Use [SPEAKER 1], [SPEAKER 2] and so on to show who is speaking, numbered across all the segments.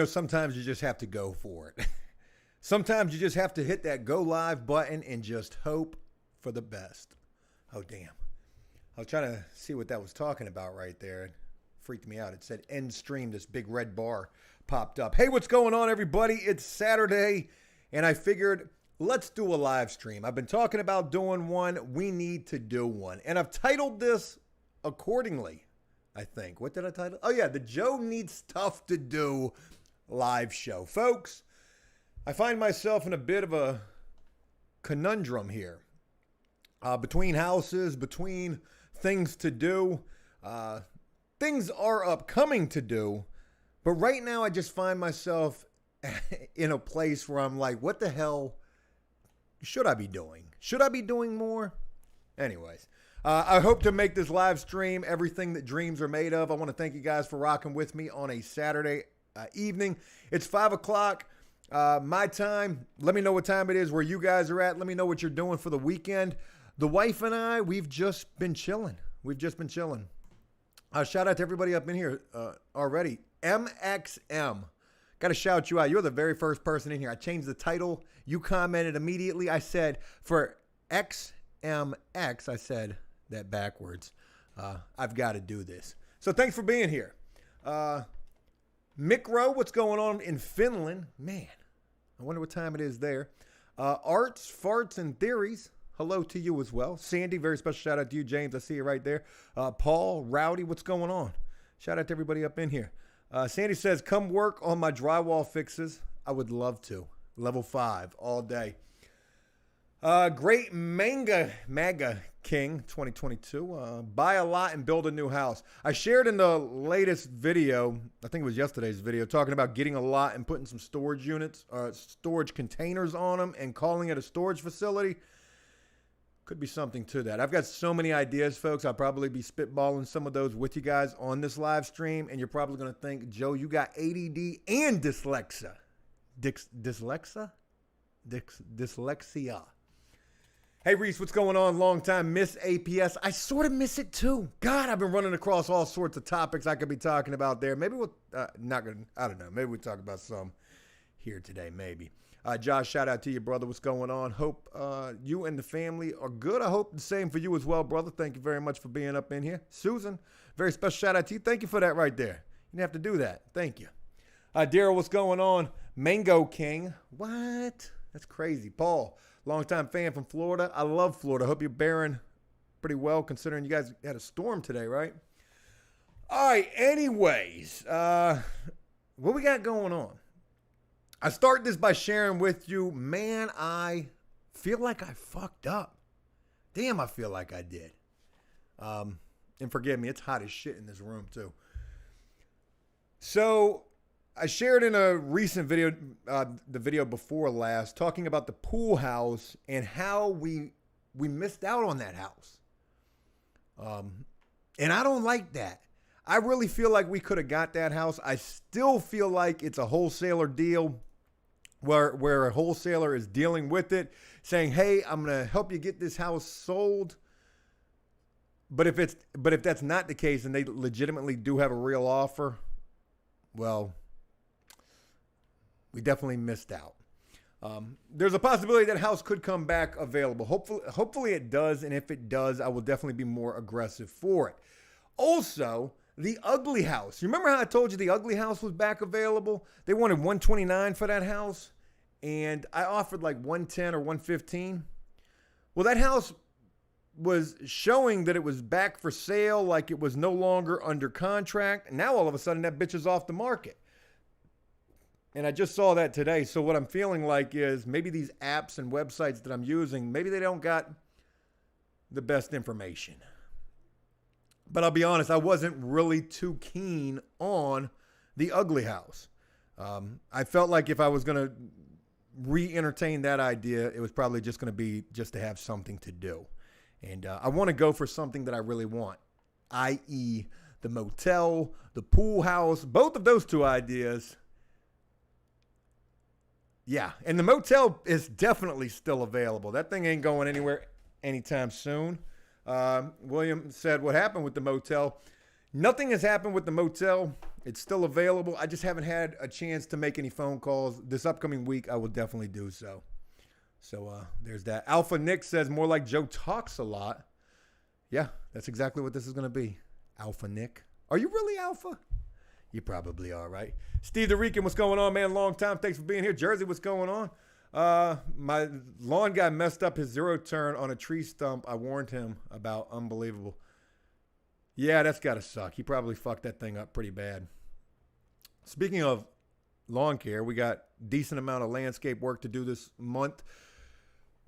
[SPEAKER 1] Sometimes you just have to go for it. Sometimes you just have to hit that go live button and just hope for the best. Oh, damn. I was trying to see what that was talking about right there. It freaked me out. It said end stream. This big red bar popped up. Hey, what's going on, everybody? It's Saturday, and I figured let's do a live stream. I've been talking about doing one. We need to do one. And I've titled this accordingly, I think. What did I title? Oh, yeah, the Joe Needs Stuff to Do live show. Folks, I find myself in a bit of a conundrum here. Between houses, between things to do. Things are upcoming to do. But right now I just find myself in a place where I'm like, what the hell should I be doing? Should I be doing more? Anyways, I hope to make this live stream everything that dreams are made of. I want to thank you guys for rocking with me on a Saturday evening. It's 5 o'clock my time. Let me know what time it is where you guys are at. Let me know what you're doing for the weekend. The wife and I, we've just been chilling. Shout out to everybody up in here already. MXM. Got to shout you out. You're the very first person in here. I changed the title. You commented immediately. I said for XMX, I said that backwards. I've got to do this. So thanks for being here. Mikro, what's going on in Finland? Man, I wonder what time it is there. Arts, Farts, and Theories. Hello to you as well. Sandy, very special shout out to you. James, I see you right there. Paul, Rowdy, what's going on? Shout out to everybody up in here. Sandy says, come work on my drywall fixes. I would love to. Level 5 all day. Great MAGA King 2022. Buy a lot and build a new house. I shared in the latest video, I think it was yesterday's video, talking about getting a lot and putting some storage units, storage containers on them and calling it a storage facility. Could be something to that. I've got so many ideas, folks. I'll probably be spitballing some of those with you guys on this live stream. And you're probably going to think, Joe, you got ADD and dyslexia. Dyslexia? Hey, Reese, what's going on? Long time miss APS. I sort of miss it, too. God, I've been running across all sorts of topics I could be talking about there. Maybe we'll, I don't know. Maybe we'll talk about some here today, maybe. Josh, shout out to you, brother. What's going on? Hope you and the family are good. I hope the same for you as well, brother. Thank you very much for being up in here. Susan, very special shout out to you. Thank you for that right there. You didn't have to do that. Thank you. Daryl, what's going on? Mango King. What? That's crazy. Paul, longtime fan from Florida. I love Florida. Hope you're bearing pretty well considering you guys had a storm today, right? All right. Anyways, what we got going on? I start this by sharing with you, man, I feel like I fucked up. Damn, I feel like I did. And forgive me, it's hot as shit in this room too. So I shared in a recent video, the video before last, talking about the pool house and how we missed out on that house. And I don't like that. I really feel like we could have got that house. I still feel like it's a wholesaler deal. Where a wholesaler is dealing with it, saying, hey, I'm going to help you get this house sold. But if that's not the case and they legitimately do have a real offer, well, we definitely missed out. There's a possibility that house could come back available. Hopefully it does. And if it does, I will definitely be more aggressive for it. Also, the ugly house. You remember how I told you the ugly house was back available? They wanted $129 for that house. And I offered like $110 or $115. Well, that house was showing that it was back for sale, like it was no longer under contract. And now all of a sudden that bitch is off the market. And I just saw that today. So what I'm feeling like is maybe these apps and websites that I'm using, maybe they don't got the best information. But I'll be honest, I wasn't really too keen on the ugly house. I felt like if I was going to re-entertain that idea, it was probably just going to be just to have something to do. And I want to go for something that I really want, i.e. the motel, the pool house, both of those two ideas. Yeah, and the motel is definitely still available. That thing ain't going anywhere anytime soon. William said, what happened with the motel? Nothing has happened with the motel. It's still available. I just haven't had a chance to make any phone calls. This upcoming week, I will definitely do so. So there's that. Alpha Nick says, more like Joe talks a lot. Yeah, that's exactly what this is going to be. Alpha Nick. Are you really Alpha? You probably are, right? Steve the Rican, what's going on, man? Long time. Thanks for being here. Jersey, what's going on? My lawn guy messed up his zero turn on a tree stump. I warned him about. Unbelievable. Yeah, that's got to suck. He probably fucked that thing up pretty bad. Speaking of lawn care, we got decent amount of landscape work to do this month.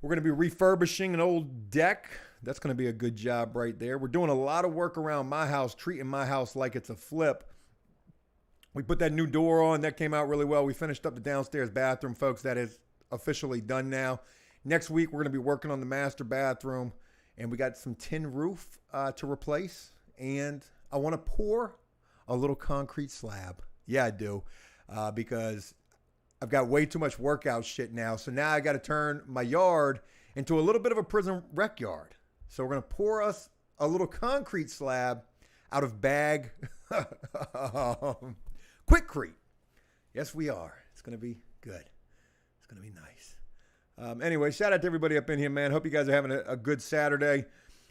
[SPEAKER 1] We're going to be refurbishing an old deck. That's going to be a good job right there. We're doing a lot of work around my house, treating my house like it's a flip. We put that new door on. That came out really well. We finished up the downstairs bathroom, folks. That is officially done now. Next week, we're going to be working on the master bathroom. And we got some tin roof to replace. And I want to pour a little concrete slab. Yeah, I do. Because I've got way too much workout shit now. So now I got to turn my yard into a little bit of a prison rec yard. So we're going to pour us a little concrete slab out of bag Quickcrete. Yes, we are. It's going to be good. It's going to be nice. Anyway, shout out to everybody up in here, man. Hope you guys are having a good Saturday.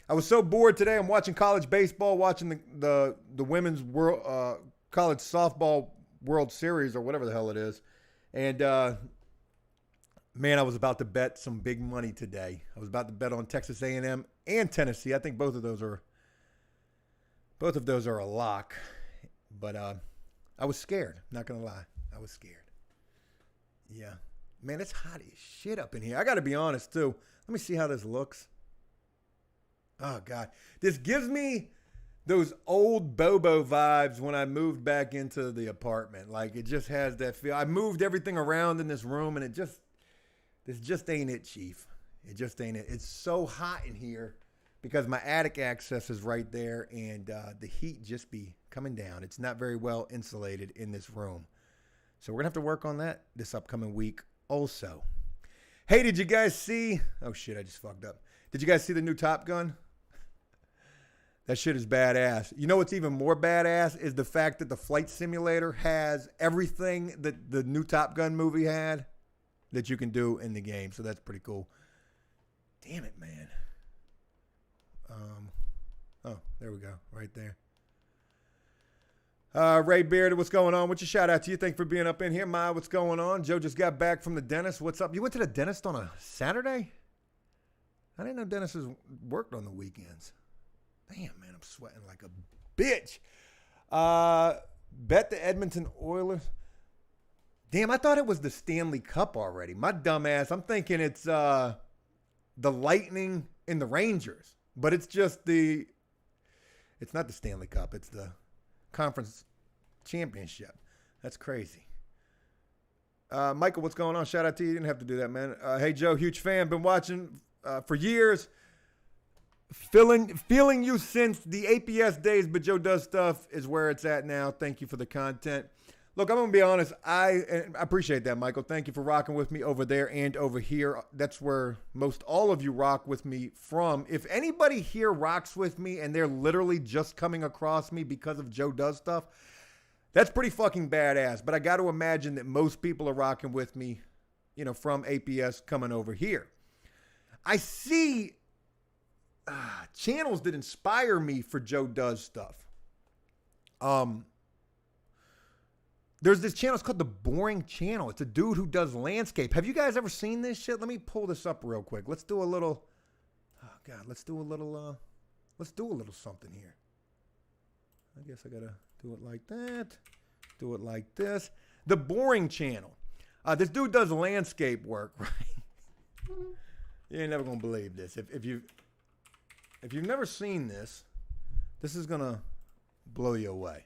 [SPEAKER 1] I was so bored today. I'm watching college baseball, watching the women's world college softball World Series or whatever the hell it is. And, man, I was about to bet some big money today. I was about to bet on Texas A&M and Tennessee. I think both of those are a lock. But I was scared. Not going to lie. I was scared. Yeah. Man, it's hot as shit up in here. I got to be honest, too. Let me see how this looks. Oh, God. This gives me those old Bobo vibes when I moved back into the apartment. Like, it just has that feel. I moved everything around in this room, and this just ain't it, Chief. It just ain't it. It's so hot in here because my attic access is right there, and the heat just be coming down. It's not very well insulated in this room. So we're going to have to work on that this upcoming week also. Hey, did you guys see? Oh, shit, I just fucked up. Did you guys see the new Top Gun? That shit is badass. You know what's even more badass is the fact that the flight simulator has everything that the new Top Gun movie had that you can do in the game. So that's pretty cool. Damn it, man. Oh, there we go. Right there. Ray Beard, what's going on? What's your shout out to you? Thanks for being up in here. Ma, what's going on? Joe just got back from the dentist. What's up? You went to the dentist on a Saturday? I didn't know dentists worked on the weekends. Damn, man, I'm sweating like a bitch. Bet the Edmonton Oilers. Damn, I thought it was the Stanley Cup already. My dumb ass. I'm thinking it's the Lightning and the Rangers. But it's just it's not the Stanley Cup. It's the Conference Championship. That's crazy. Michael, what's going on? Shout out to you. You didn't have to do that, man. Hey, Joe, huge fan. Been watching for years. Feeling you since the APS days, but Joe Does Stuff is where it's at now. Thank you for the content. Look, I'm going to be honest. I appreciate that, Michael. Thank you for rocking with me over there and over here. That's where most all of you rock with me from. If anybody here rocks with me and they're literally just coming across me because of Joe Does Stuff, that's pretty fucking badass. But I got to imagine that most people are rocking with me, from APS coming over here. I see channels that inspire me for Joe Does Stuff. There's this channel. It's called The Boring Channel. It's a dude who does landscape. Have you guys ever seen this shit? Let me pull this up real quick. Let's do a little. Oh God, let's do a little something here. I guess I gotta do it like that. Do it like this. The Boring Channel. This dude does landscape work, right? You ain't never gonna believe this. If you've never seen this, this is gonna blow you away.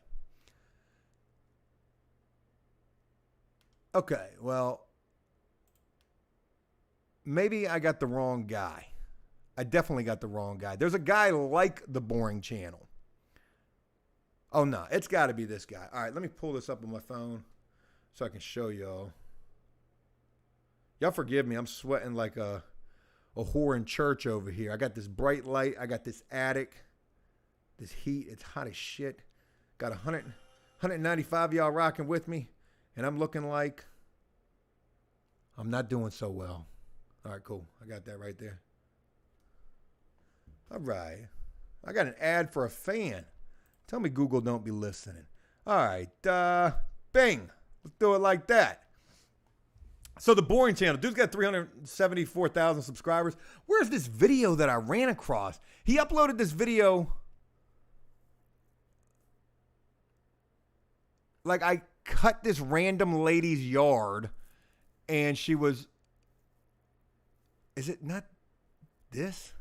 [SPEAKER 1] Okay, well, maybe I got the wrong guy. I definitely got the wrong guy. There's a guy like The Boring Channel. Oh, no, it's got to be this guy. All right, let me pull this up on my phone so I can show y'all. Y'all forgive me. I'm sweating like a whore in church over here. I got this bright light. I got this attic. This heat. It's hot as shit. Got 195 y'all rocking with me. And I'm looking like I'm not doing so well. All right, cool. I got that right there. All right. I got an ad for a fan. Tell me Google don't be listening. All right. Bing. Let's do it like that. So the Boring Channel. Dude's got 374,000 subscribers. Where's this video that I ran across? He uploaded this video. Like I cut this random lady's yard and she was... Is it not this?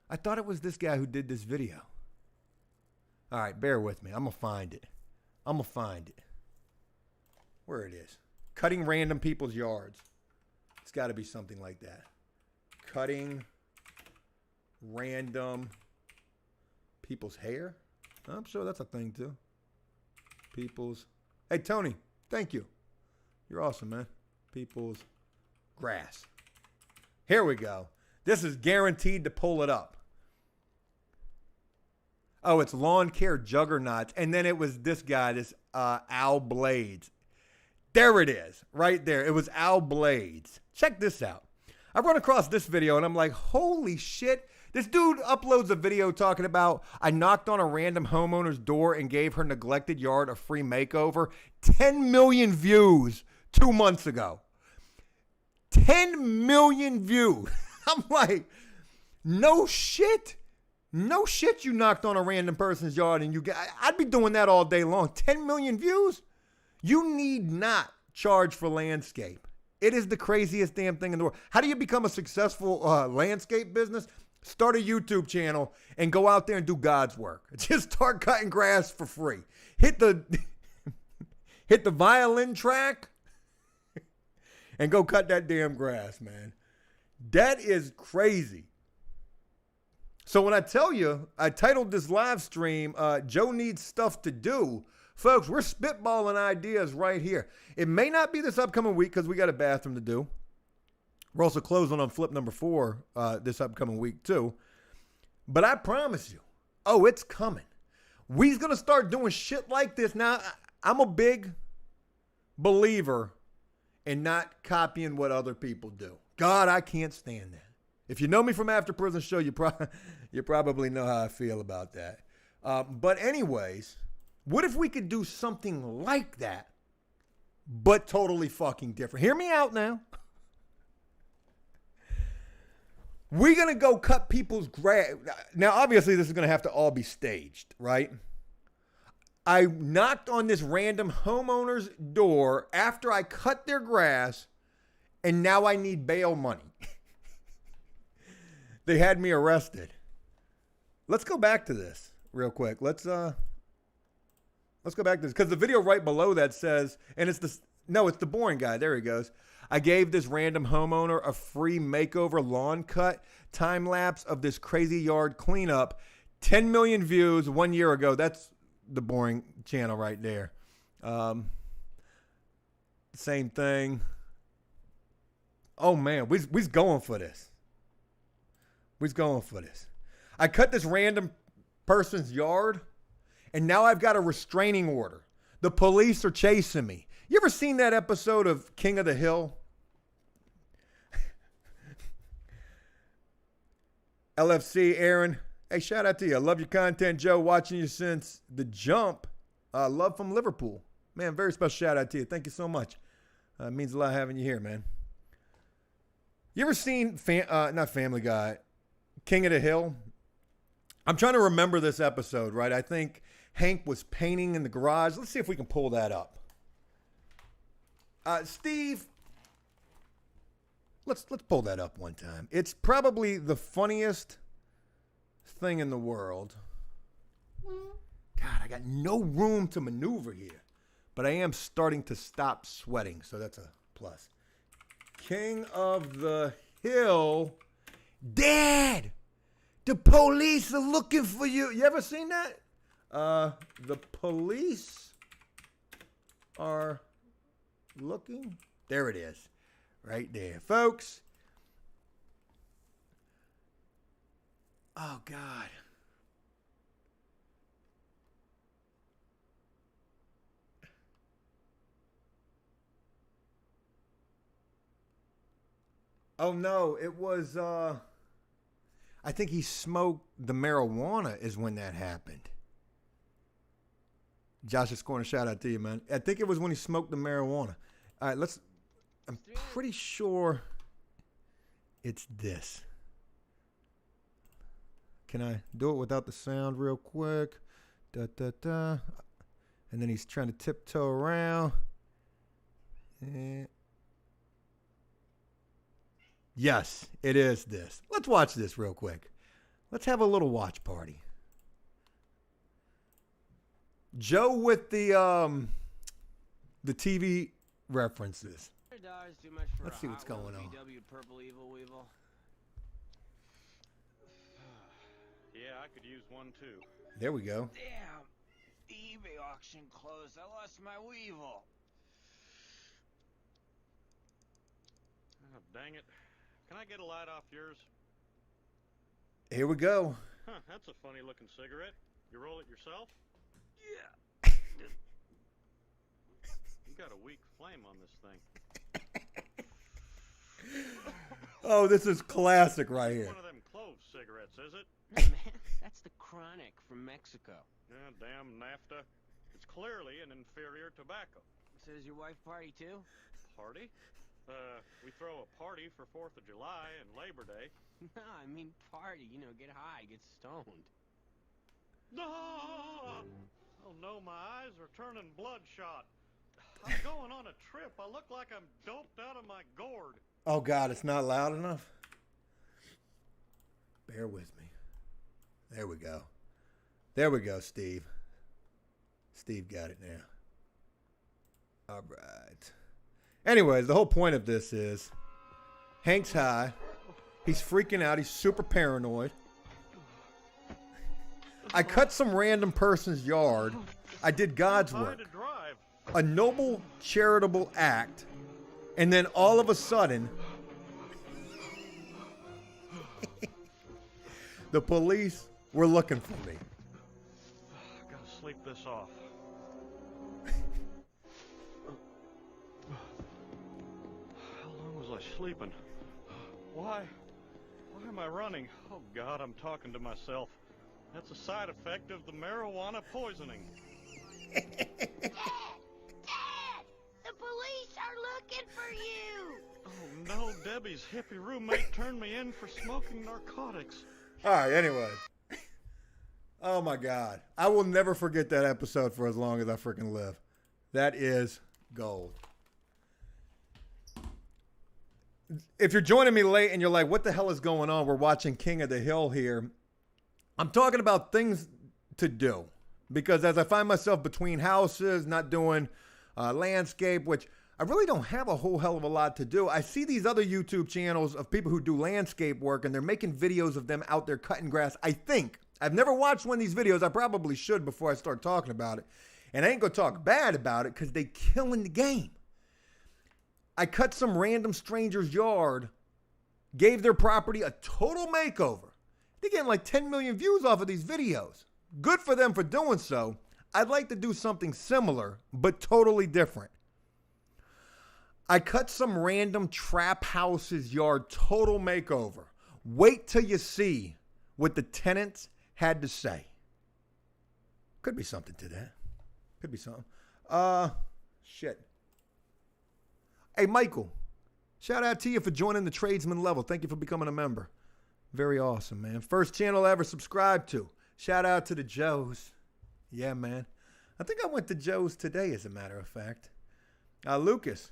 [SPEAKER 1] I thought it was this guy who did this video. All right, bear with me. I'm going to find it. Where it is. Cutting random people's yards. It's got to be something like that. Cutting random people's hair. I'm sure that's a thing too. People's... Hey, Tony, thank you. You're awesome, man. People's grass. Here we go. This is guaranteed to pull it up. Oh, it's lawn care juggernauts. And then it was this guy, this Al Blades. There it is, right there. It was Al Blades. Check this out. I run across this video and I'm like, holy shit. This dude uploads a video talking about, I knocked on a random homeowner's door and gave her neglected yard a free makeover. 10 million views 2 months ago. 10 million views. I'm like, no shit. No shit you knocked on a random person's yard and you get, I'd be doing that all day long. 10 million views? You need not charge for landscape. It is the craziest damn thing in the world. How do you become a successful landscape business? Start a YouTube channel and go out there and do God's work. Just start cutting grass for free. Hit the violin track and go cut that damn grass, man. That is crazy. So when I tell you, I titled this live stream, Joe Needs Stuff to Do. Folks, we're spitballing ideas right here. It may not be this upcoming week because we got a bathroom to do. We're also closing on flip number 4 this upcoming week too. But I promise you, it's coming. We's going to start doing shit like this. Now, I'm a big believer in not copying what other people do. God, I can't stand that. If you know me from After Prison Show, you probably know how I feel about that. But anyways, what if we could do something like that, but totally fucking different? Hear me out now. We're going to go cut people's grass. Now, obviously, this is going to have to all be staged, right? I knocked on this random homeowner's door after I cut their grass, and now I need bail money. They had me arrested. Let's go back to this real quick. Let's go back to this because the video right below that says, and it's the boring guy. There he goes. I gave this random homeowner a free makeover lawn cut time lapse of this crazy yard cleanup. 10 million views 1 year ago. That's the Boring Channel right there. Same thing. Oh man, we's going for this. We's going for this. I cut this random person's yard, and now I've got a restraining order. The police are chasing me. You ever seen that episode of King of the Hill? LFC, Aaron. Hey, shout out to you. I love your content, Joe. Watching you since the jump. Love from Liverpool. Man, very special shout out to you. Thank you so much. It means a lot having you here, man. You ever seen, not Family Guy, King of the Hill? I'm trying to remember this episode, right? I think Hank was painting in the garage. Let's see if we can pull that up. Steve, let's pull that up one time. It's probably the funniest thing in the world. God, I got no room to maneuver here, but I am starting to stop sweating, so that's a plus. King of the Hill. Dad, the police are looking for you. You ever seen that? The police are looking. There it is. Right there. Folks. Oh, God. Oh, no, it was, I think he smoked the marijuana is when that happened. Josh's Corner, shout out to you, man. I think it was when he smoked the marijuana. All right, I'm pretty sure it's this. Can I do it without the sound real quick? Da, da, da. And then he's trying to tiptoe around. Yes, it is this. Let's watch this real quick. Let's have a little watch party. Joe with the TV references. Let's see what's going on.
[SPEAKER 2] Purple Evil Weevil.
[SPEAKER 3] Yeah, I could use one too.
[SPEAKER 1] There we go.
[SPEAKER 2] Damn, the eBay auction closed. I lost my Weevil.
[SPEAKER 3] Oh, dang it. Can I get a light off yours?
[SPEAKER 1] Here we go.
[SPEAKER 3] Huh, that's a funny looking cigarette. You roll it yourself?
[SPEAKER 2] Yeah.
[SPEAKER 3] You got a weak flame on this thing.
[SPEAKER 1] Oh, this is classic right here.
[SPEAKER 3] One of them clove cigarettes, is it?
[SPEAKER 2] No, man, that's the Chronic from Mexico.
[SPEAKER 3] Yeah, damn NAFTA. It's clearly an inferior tobacco.
[SPEAKER 2] So does your wife party too?
[SPEAKER 3] Party? We throw a party for 4th of July and Labor Day.
[SPEAKER 2] No, I mean party. You know, get high, get stoned.
[SPEAKER 3] No! Oh no, my eyes are turning bloodshot. I'm going on a trip. I look like I'm doped out of my gourd.
[SPEAKER 1] Oh, God, it's not loud enough. Bear with me. There we go. There we go, Steve. Steve got it now. All right. Anyways, the whole point of this is Hank's high. He's freaking out. He's super paranoid. I cut some random person's yard. I did God's work. A noble charitable act. And then all of a sudden, the police were looking for me.
[SPEAKER 3] I gotta sleep this off. How long was I sleeping? Why am I running? Oh God, I'm talking to myself. That's a side effect of the marijuana poisoning.
[SPEAKER 4] Dad! The police are looking for you!
[SPEAKER 3] Oh no, Debbie's hippie roommate turned me in for smoking narcotics.
[SPEAKER 1] All right, anyway. Oh my God. I will never forget that episode for as long as I freaking live. That is gold. If you're joining me late and you're like, what the hell is going on? We're watching King of the Hill here. I'm talking about things to do. Because as I find myself between houses, not doing landscape, which I really don't have a whole hell of a lot to do. I see these other YouTube channels of people who do landscape work and they're making videos of them out there cutting grass. I think. I've never watched one of these videos. I probably should before I start talking about it. And I ain't going to talk bad about it because they killing the game. I cut some random stranger's yard, gave their property a total makeover. They're getting like 10 million views off of these videos. Good for them for doing so. I'd like to do something similar, but totally different. I cut some random trap house's yard total makeover. Wait till you see what the tenants had to say. Could be something to that. Could be something. Shit. Hey, Michael. Shout out to you for joining the tradesman level. Thank you for becoming a member. Very awesome, man. First channel I ever subscribed to. Shout out to the Joes. Yeah, man. I think I went to Joe's today, as a matter of fact. Lucas,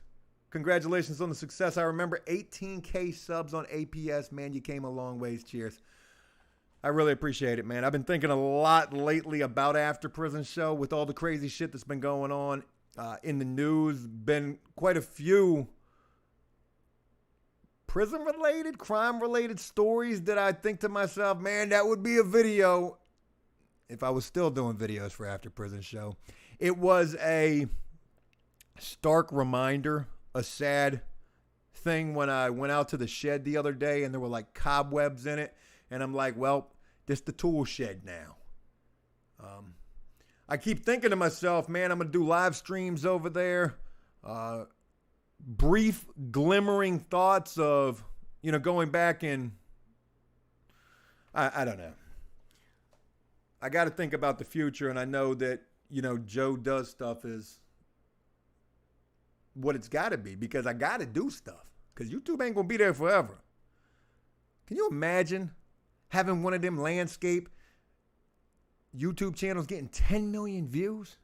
[SPEAKER 1] congratulations on the success. I remember 18K subs on APS. Man, you came a long ways. Cheers. I really appreciate it, man. I've been thinking a lot lately about After Prison Show with all the crazy shit that's been going on in the news. Been quite a few prison-related, crime-related stories that I think to myself, man, that would be a video if I was still doing videos for After Prison Show. It was a stark reminder, a sad thing when I went out to the shed the other day and there were like cobwebs in it. And I'm like, well, this the tool shed now. I keep thinking to myself, man, I'm going to do live streams over there. Brief glimmering thoughts of, going back and I don't know. I got to think about the future, and I know that, Joe Does Stuff is what it's got to be, because I got to do stuff, because YouTube ain't going to be there forever. Can you imagine having one of them landscape YouTube channels getting 10 million views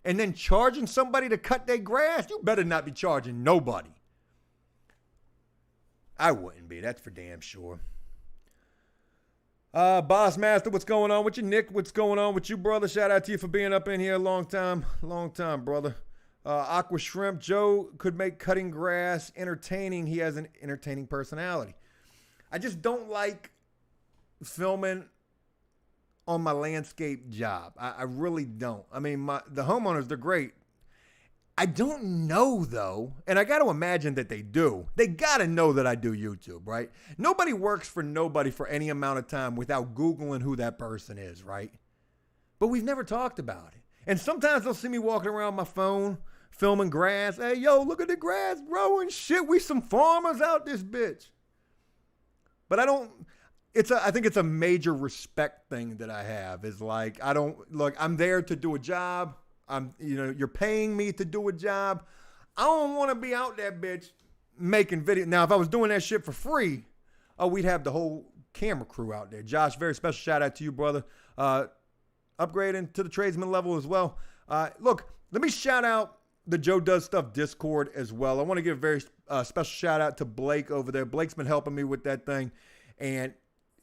[SPEAKER 1] and then charging somebody to cut their grass? You better not be charging nobody. I wouldn't be. That's for damn sure. Boss Master, what's going on with you? Nick, what's going on with you, brother? Shout out to you for being up in here a long time, brother. Aqua Shrimp, Joe could make cutting grass entertaining. He has an entertaining personality. I just don't like filming on my landscape job. I really don't. I mean, the homeowners, they're great. I don't know, though, and I got to imagine that they do. They got to know that I do YouTube, right? Nobody works for nobody for any amount of time without Googling who that person is, right? But we've never talked about it. And sometimes they'll see me walking around my phone, filming grass. Hey, yo, look at the grass growing. Shit, we some farmers out this bitch. But I think it's a major respect thing that I have. Is like, I'm there to do a job. You're paying me to do a job. I don't want to be out there, bitch, making video. Now, if I was doing that shit for free, we'd have the whole camera crew out there. Josh, very special shout out to you, brother. Upgrading to the tradesman level as well. Look, let me shout out the Joe Does Stuff Discord as well. I want to give a very special shout out to Blake over there. Blake's been helping me with that thing. And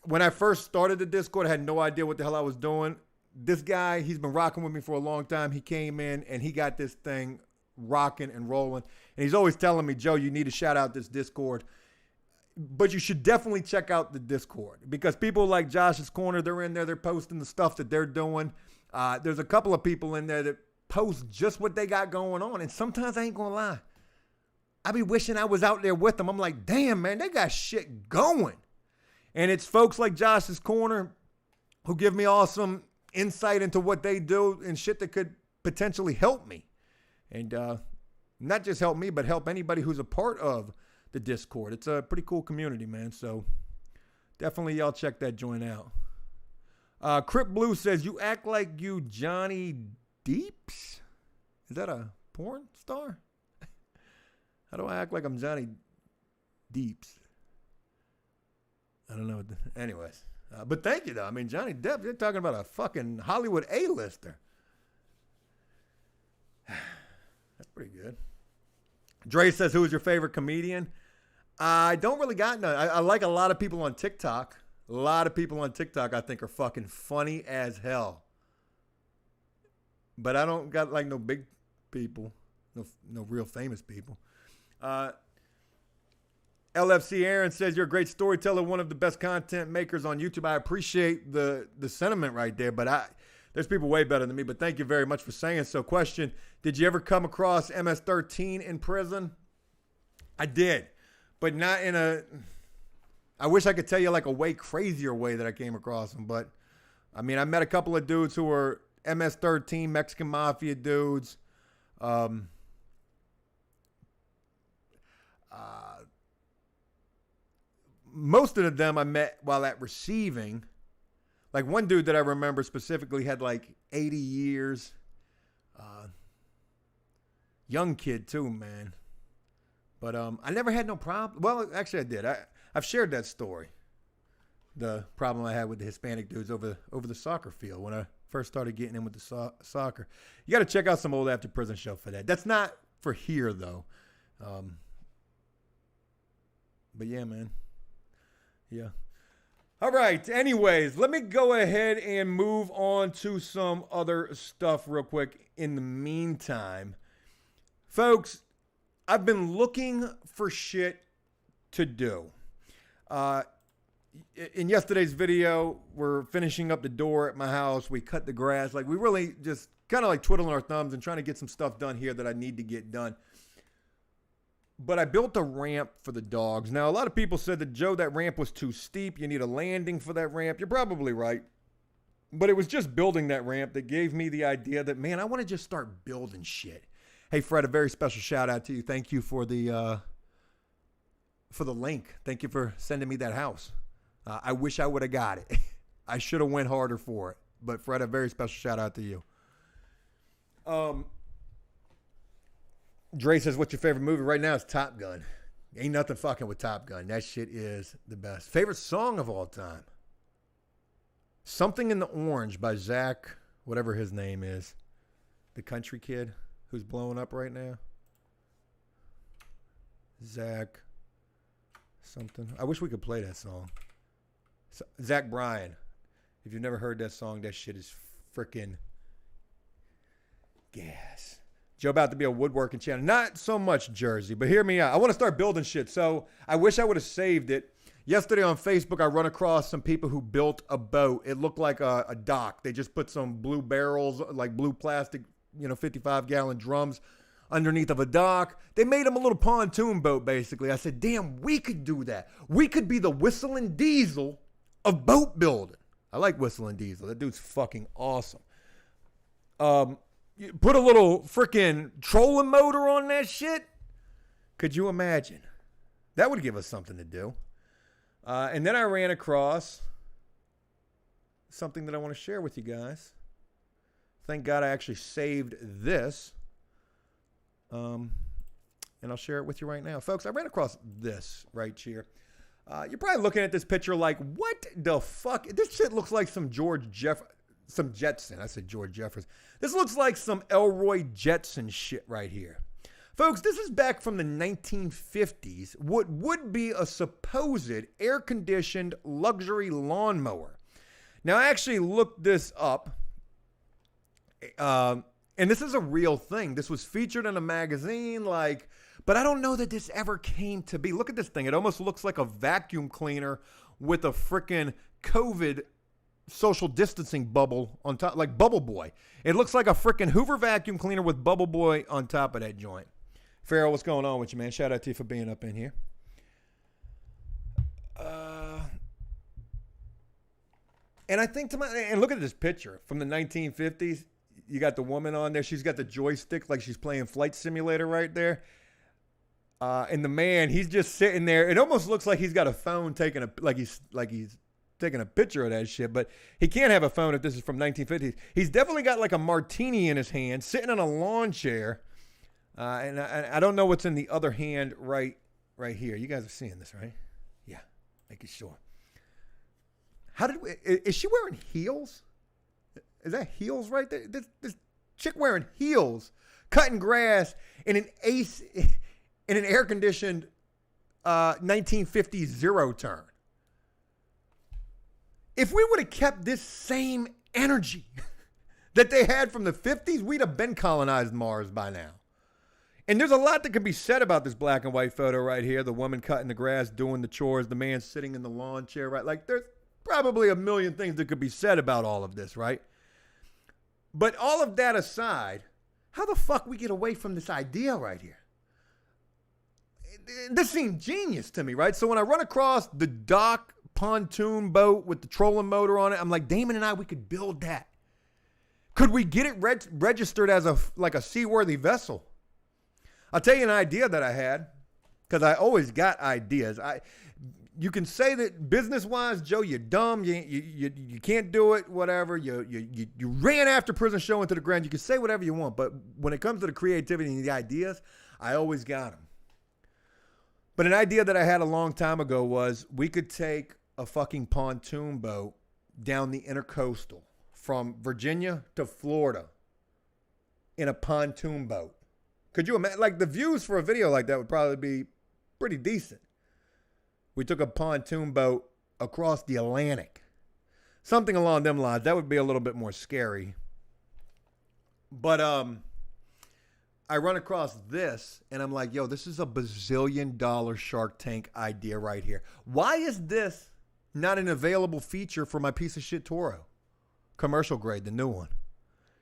[SPEAKER 1] when I first started the Discord, I had no idea what the hell I was doing. This guy, he's been rocking with me for a long time. He came in and he got this thing rocking and rolling. And he's always telling me, Joe, you need to shout out this Discord. But you should definitely check out the Discord, because people like Josh's Corner, they're in there. They're posting the stuff that they're doing. There's a couple of people in there that post just what they got going on. And sometimes I ain't going to lie, I be wishing I was out there with them. I'm like, damn, man, they got shit going. And it's folks like Josh's Corner who give me awesome insight into what they do and shit that could potentially help me. And not just help me, but help anybody who's a part of the Discord. It's a pretty cool community, man. So definitely y'all check that joint out. Crip Blue says, you act like you Johnny Deeps? Is that a porn star? How do I act like I'm Johnny Deeps? I don't know. Anyways. But thank you, though. I mean, Johnny Depp, you're talking about a fucking Hollywood A-lister. That's pretty good. Dre says, who is your favorite comedian? I don't really got none. I like a lot of people on TikTok. A lot of people on TikTok I think are fucking funny as hell. But I don't got like no big people. No real famous people. LFC Aaron says, you're a great storyteller, one of the best content makers on YouTube. I appreciate the sentiment right there, but there's people way better than me, but thank you very much for saying so. Question, did you ever come across MS-13 in prison? I did, but not in I wish I could tell you like a way crazier way that I came across him, but I mean, I met a couple of dudes who were MS-13, Mexican Mafia dudes. Most of them I met while at receiving. Like one dude that I remember specifically had like 80 years. Young kid too, man. But I never had no problem. Well, actually I did. I've shared that story. The problem I had with the Hispanic dudes over the soccer field when I first started getting in with the soccer. You got to check out some old After Prison show for that. That's not for here though. But yeah, man. Yeah. All right. Anyways, let me go ahead and move on to some other stuff real quick in the meantime. Folks, I've been looking for shit to do. In yesterday's video, we're finishing up the door at my house. We cut the grass. Like we really just kind of like twiddling our thumbs and trying to get some stuff done here that I need to get done. But I built a ramp for the dogs. Now, a lot of people said that, Joe, that ramp was too steep. You need a landing for that ramp. You're probably right. But it was just building that ramp that gave me the idea that, man, I want to just start building shit. Hey, Fred, a very special shout out to you. Thank you for the for the link. Thank you for sending me that house. I wish I would have got it. I should have went harder for it. But Fred, a very special shout out to you. Dre says, what's your favorite movie? Right now it's Top Gun. Ain't nothing fucking with Top Gun. That shit is the best. Favorite song of all time? Something in the Orange by Zach, whatever his name is. The country kid who's blowing up right now. Zach something. I wish we could play that song. Zach Bryan. If you've never heard that song, that shit is freaking gas. Joe about to be a woodworking channel. Not so much Jersey, but hear me out. I want to start building shit. So I wish I would have saved it. Yesterday on Facebook, I run across some people who built a boat. It looked like a dock. They just put some blue barrels, like blue plastic, 55-gallon drums underneath of a dock. They made them a little pontoon boat, basically. I said, damn, we could do that. We could be the Whistling Diesel of boat building. I like Whistling Diesel. That dude's fucking awesome. You put a little freaking trolling motor on that shit. Could you imagine? That would give us something to do. And then I ran across something that I want to share with you guys. Thank God I actually saved this. And I'll share it with you right now. Folks, I ran across this right here. You're probably looking at this picture like, what the fuck? This shit looks like some Jetson. I said George Jefferson. This looks like some Elroy Jetson shit right here. Folks, this is back from the 1950s. What would be a supposed air-conditioned luxury lawnmower. Now, I actually looked this up. And this is a real thing. This was featured in a magazine, but I don't know that this ever came to be. Look at this thing. It almost looks like a vacuum cleaner with a freaking COVID social distancing bubble on top, like Bubble Boy. It looks like a freaking Hoover vacuum cleaner with Bubble Boy on top of that joint. Farrell, what's going on with you, man? Shout out to you for being up in here. And I think and look at this picture from the 1950s. You got the woman on there. She's got the joystick like she's playing Flight Simulator right there. And the man, he's just sitting there. It almost looks like he's got a phone taking he's taking a picture of that shit, but he can't have a phone if this is from 1950s. He's definitely got like a martini in his hand, sitting on a lawn chair. And I don't know what's in the other hand right here. You guys are seeing this, right? Yeah, making sure. Is she wearing heels? Is that heels right there? This chick wearing heels, cutting grass in an air-conditioned 1950s zero turn. If we would have kept this same energy that they had from the 50s, we'd have been colonized Mars by now. And there's a lot that could be said about this black and white photo right here. The woman cutting the grass, doing the chores, the man sitting in the lawn chair, right? Like, there's probably a million things that could be said about all of this, right? But all of that aside, how the fuck we get away from this idea right here? This seemed genius to me, right? So when I run across the dock pontoon boat with the trolling motor on it, I'm like, Damon and I, we could build that. Could we get it registered as a seaworthy vessel? I'll tell you an idea that I had, because I always got ideas. You can say that business-wise, Joe, you're dumb, you can't do it, whatever. You ran after Prison Show into the ground. You can say whatever you want, but when it comes to the creativity and the ideas, I always got them. But an idea that I had a long time ago was we could take a fucking pontoon boat down the intercoastal from Virginia to Florida in a pontoon boat. Could you imagine? Like, the views for a video like that would probably be pretty decent. We took a pontoon boat across the Atlantic. Something along them lines. That would be a little bit more scary. But I run across this, and I'm like, yo, this is a bazillion-dollar Shark Tank idea right here. Why is this not an available feature for my piece of shit Toro? Commercial grade, the new one.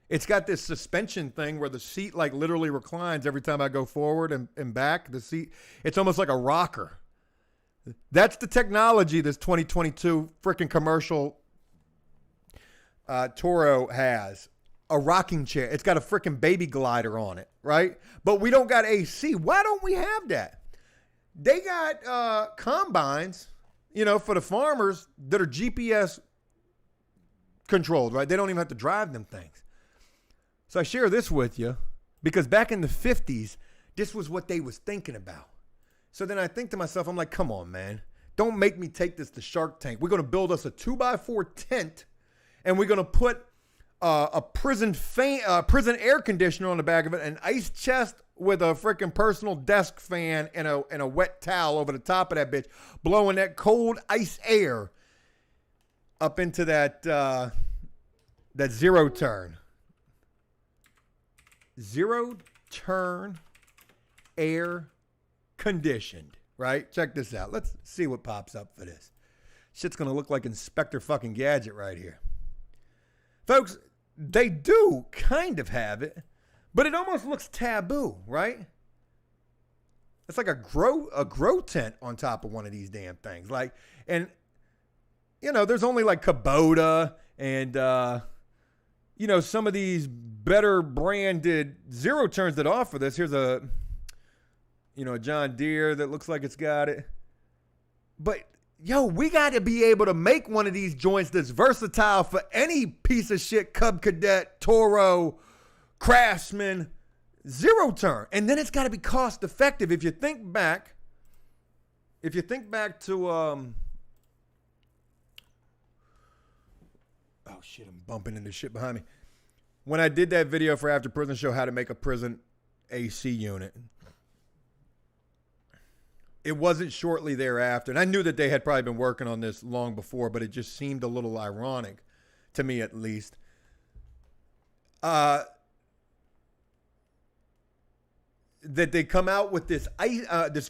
[SPEAKER 1] It's got this suspension thing where the seat like literally reclines every time I go forward and back. The seat, it's almost like a rocker. That's the technology this 2022 freaking commercial Toro has. A rocking chair. It's got a freaking baby glider on it, right? But we don't got AC. Why don't we have that? They got combines, you know, for the farmers that are GPS controlled, right? They don't even have to drive them things. So I share this with you because back in the 50s, this was what they was thinking about. So then I think to myself, I'm like, come on, man. Don't make me take this to Shark Tank. We're going to build us a 2x4 tent, and we're going to put a prison air conditioner on the back of it, an ice chest with a freaking personal desk fan and a wet towel over the top of that bitch, blowing that cold ice air up into that zero turn. Zero turn air conditioned, right? Check this out. Let's see what pops up for this. Shit's going to look like Inspector fucking Gadget right here. Folks, they do kind of have it, but it almost looks taboo, right? It's like a grow tent on top of one of these damn things. Like, and, you know, there's only like Kubota and, you know, some of these better branded zero turns that offer this. Here's a John Deere that looks like it's got it. But, yo, we got to be able to make one of these joints that's versatile for any piece of shit Cub Cadet, Toro, Craftsman, zero turn. And then it's got to be cost effective. If you think back to, oh shit, I'm bumping into shit behind me. When I did that video for After Prison Show, how to make a prison AC unit, it wasn't shortly thereafter. And I knew that they had probably been working on this long before, but it just seemed a little ironic to me, at least. That they come out with this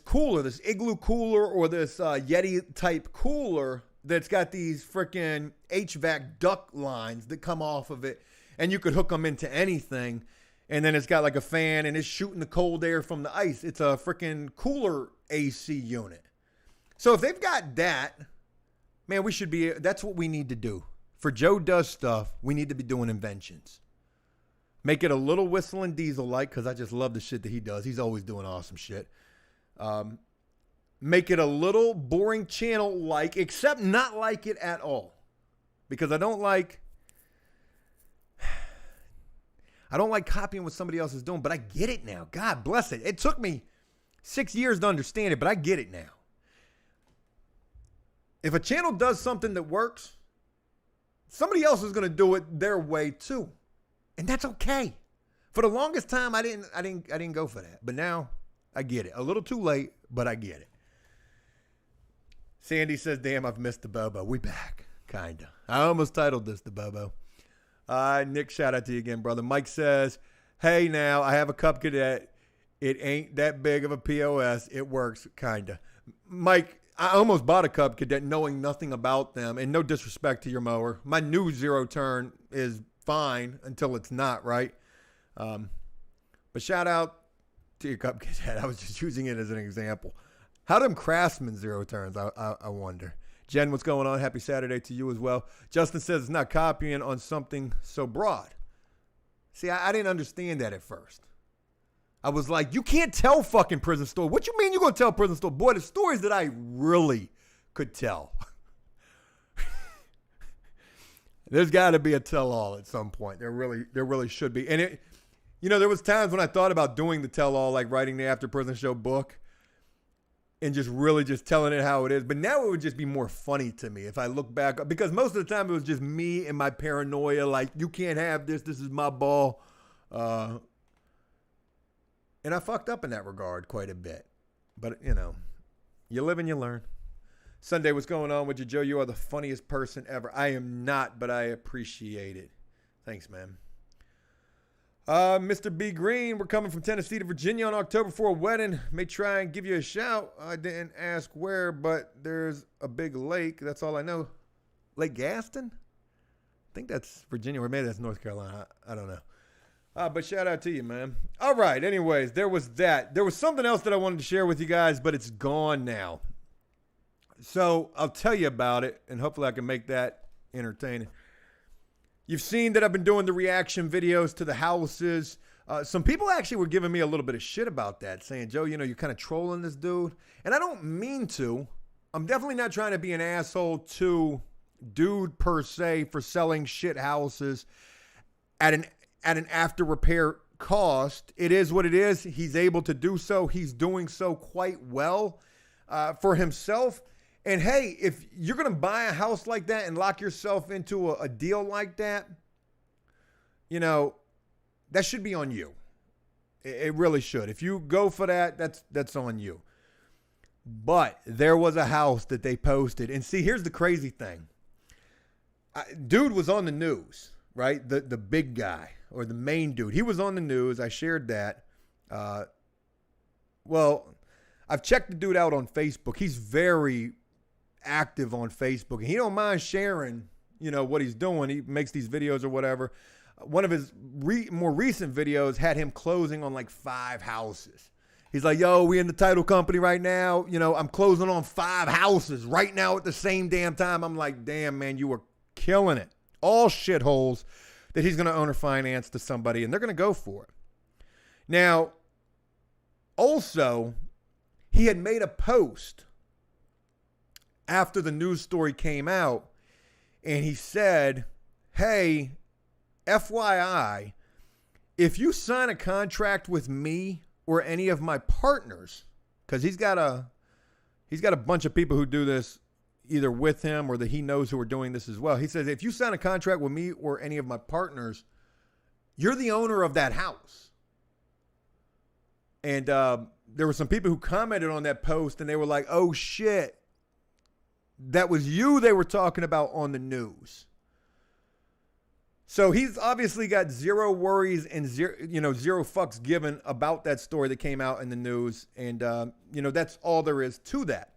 [SPEAKER 1] cooler, this igloo cooler or this Yeti type cooler that's got these freaking HVAC duct lines that come off of it, and you could hook them into anything. And then it's got like a fan and it's shooting the cold air from the ice. It's a freaking cooler AC unit. So if they've got that, man, that's what we need to do. For Joe Does Stuff, we need to be doing inventions. Make it a little whistling diesel-like, because I just love the shit that he does. He's always doing awesome shit. Make it a little boring channel-like, except not like it at all. Because I don't like copying what somebody else is doing, but I get it now. God bless it. It took me 6 years to understand it, but I get it now. If a channel does something that works, somebody else is going to do it their way too. And that's okay. For the longest time, I didn't go for that. But now I get it. A little too late, but I get it. Sandy says, damn, I've missed the Bobo. We back. Kinda. I almost titled this the Bobo. Nick, shout out to you again, brother. Mike says, hey, now, I have a Cub Cadet. It ain't that big of a POS. It works, kinda. Mike, I almost bought a Cub Cadet knowing nothing about them, and no disrespect to your mower. My new zero turn is fine until it's not, right? But shout out to your Cub Cadet. I was just using it as an example. How them Craftsman zero turns, I wonder. Jen, what's going on? Happy Saturday to you as well. Justin says it's not copying on something so broad. See, I didn't understand that at first. I was like, you can't tell fucking Prison Store. What you mean you're going to tell Prison Store? Boy, the stories that I really could tell. There's got to be a tell-all at some point. There really should be. And it, there was times when I thought about doing the tell-all, like writing the After Prison Show book and just really just telling it how it is. But now it would just be more funny to me if I look back, because most of the time it was just me and my paranoia, like, you can't have this. This is my ball. And I fucked up in that regard quite a bit. But, you live and you learn. Sunday, what's going on with you, Joe? You are the funniest person ever. I am not, but I appreciate it. Thanks, man. Mr. B. Green, we're coming from Tennessee to Virginia on October for a wedding. May try and give you a shout. I didn't ask where, but there's a big lake. That's all I know. Lake Gaston? I think that's Virginia, or maybe that's North Carolina. I don't know. But shout out to you, man. All right. Anyways, there was that. There was something else that I wanted to share with you guys, but it's gone now. So I'll tell you about it, and hopefully I can make that entertaining. You've seen that I've been doing the reaction videos to the houses. Some people actually were giving me a little bit of shit about that, saying, Joe, you're kind of trolling this dude. And I don't mean to. I'm definitely not trying to be an asshole to dude per se for selling shit houses at an after repair cost. It is what it is. He's able to do so. He's doing so quite well for himself. And hey, if you're going to buy a house like that and lock yourself into a deal like that, that should be on you. It really should. If you go for that, that's on you. But there was a house that they posted. And see, here's the crazy thing. Dude was on the news, right? The big guy or the main dude. He was on the news. I shared that. Well, I've checked the dude out on Facebook. He's very active on Facebook. And he don't mind sharing, what he's doing. He makes these videos or whatever. One of his more recent videos had him closing on like 5 houses. He's like, yo, we in the title company right now. I'm closing on 5 houses right now at the same damn time. I'm like, damn, man, you were killing it. All shitholes that he's going to own or finance to somebody, and they're going to go for it. Now, also, he had made a post after the news story came out, and he said, hey, FYI, if you sign a contract with me or any of my partners, because he's got a bunch of people who do this either with him or that he knows who are doing this as well. He says, if you sign a contract with me or any of my partners, you're the owner of that house. And there were some people who commented on that post and they were like, oh shit, that was you they were talking about on the news. So he's obviously got zero worries and zero fucks given about that story that came out in the news. And, that's all there is to that,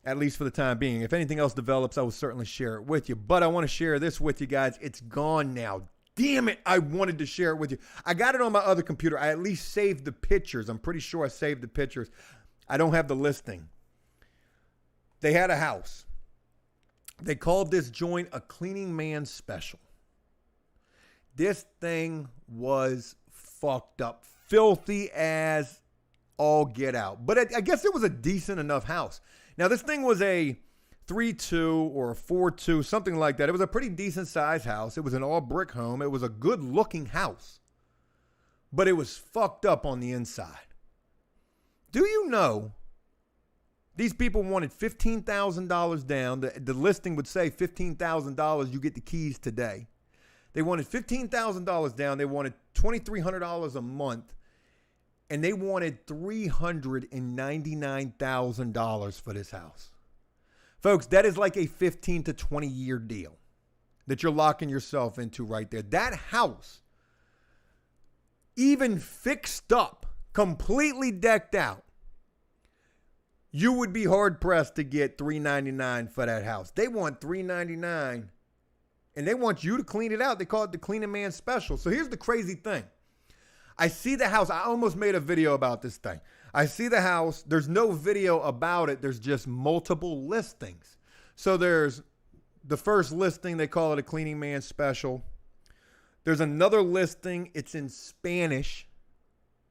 [SPEAKER 1] at least for the time being. If anything else develops, I will certainly share it with you. But I want to share this with you guys. It's gone now. Damn it. I wanted to share it with you. I got it on my other computer. I at least saved the pictures. I'm pretty sure I saved the pictures. I don't have the listing. They had a house. They called this joint a cleaning man special. This thing was fucked up, filthy as all get out. But I guess it was a decent enough house. Now, this thing was a 3-2 or a 4-2, something like that. It was a pretty decent sized house. It was an all brick home. It was a good looking house, but it was fucked up on the inside. Do you know these people wanted $15,000 down? The listing would say $15,000, you get the keys today. They wanted $15,000 down. They wanted $2,300 a month. And they wanted $399,000 for this house. Folks, that is like a 15 to 20 year deal that you're locking yourself into right there. That house, even fixed up, completely decked out, you would be hard pressed to get $399 for that house. They want $399. And they want you to clean it out. They call it the cleaning man special. So here's the crazy thing. I see the house. I almost made a video about this thing. I see the house. There's no video about it. There's just multiple listings. So there's the first listing. They call it a cleaning man special. There's another listing. It's in Spanish,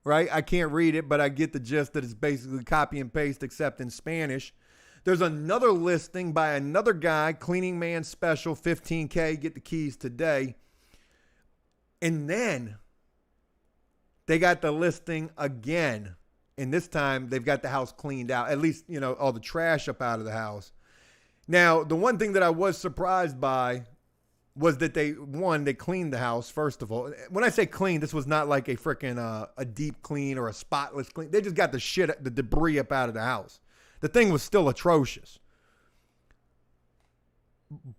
[SPEAKER 1] right? I can't read it, but I get the gist that it's basically copy and paste except in Spanish. There's another listing by another guy, cleaning man special, $15K, get the keys today. And then they got the listing again. And this time they've got the house cleaned out, at least, all the trash up out of the house. Now, the one thing that I was surprised by was that they cleaned the house, first of all. When I say clean, this was not like a freaking a deep clean or a spotless clean. They just got the debris up out of the house. The thing was still atrocious.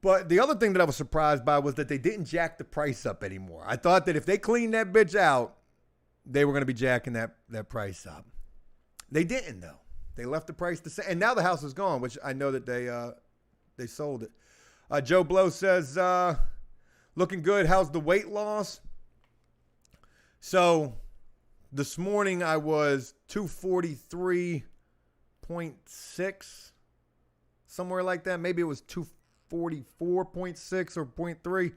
[SPEAKER 1] But the other thing that I was surprised by was that they didn't jack the price up anymore. I thought that if they cleaned that bitch out, they were going to be jacking that price up. They didn't, though. They left the price the same. And now the house is gone, which I know that they sold it. Joe Blow says, looking good. How's the weight loss? So this morning I was 243.6, somewhere like that. Maybe it was 244.6 or 0.3,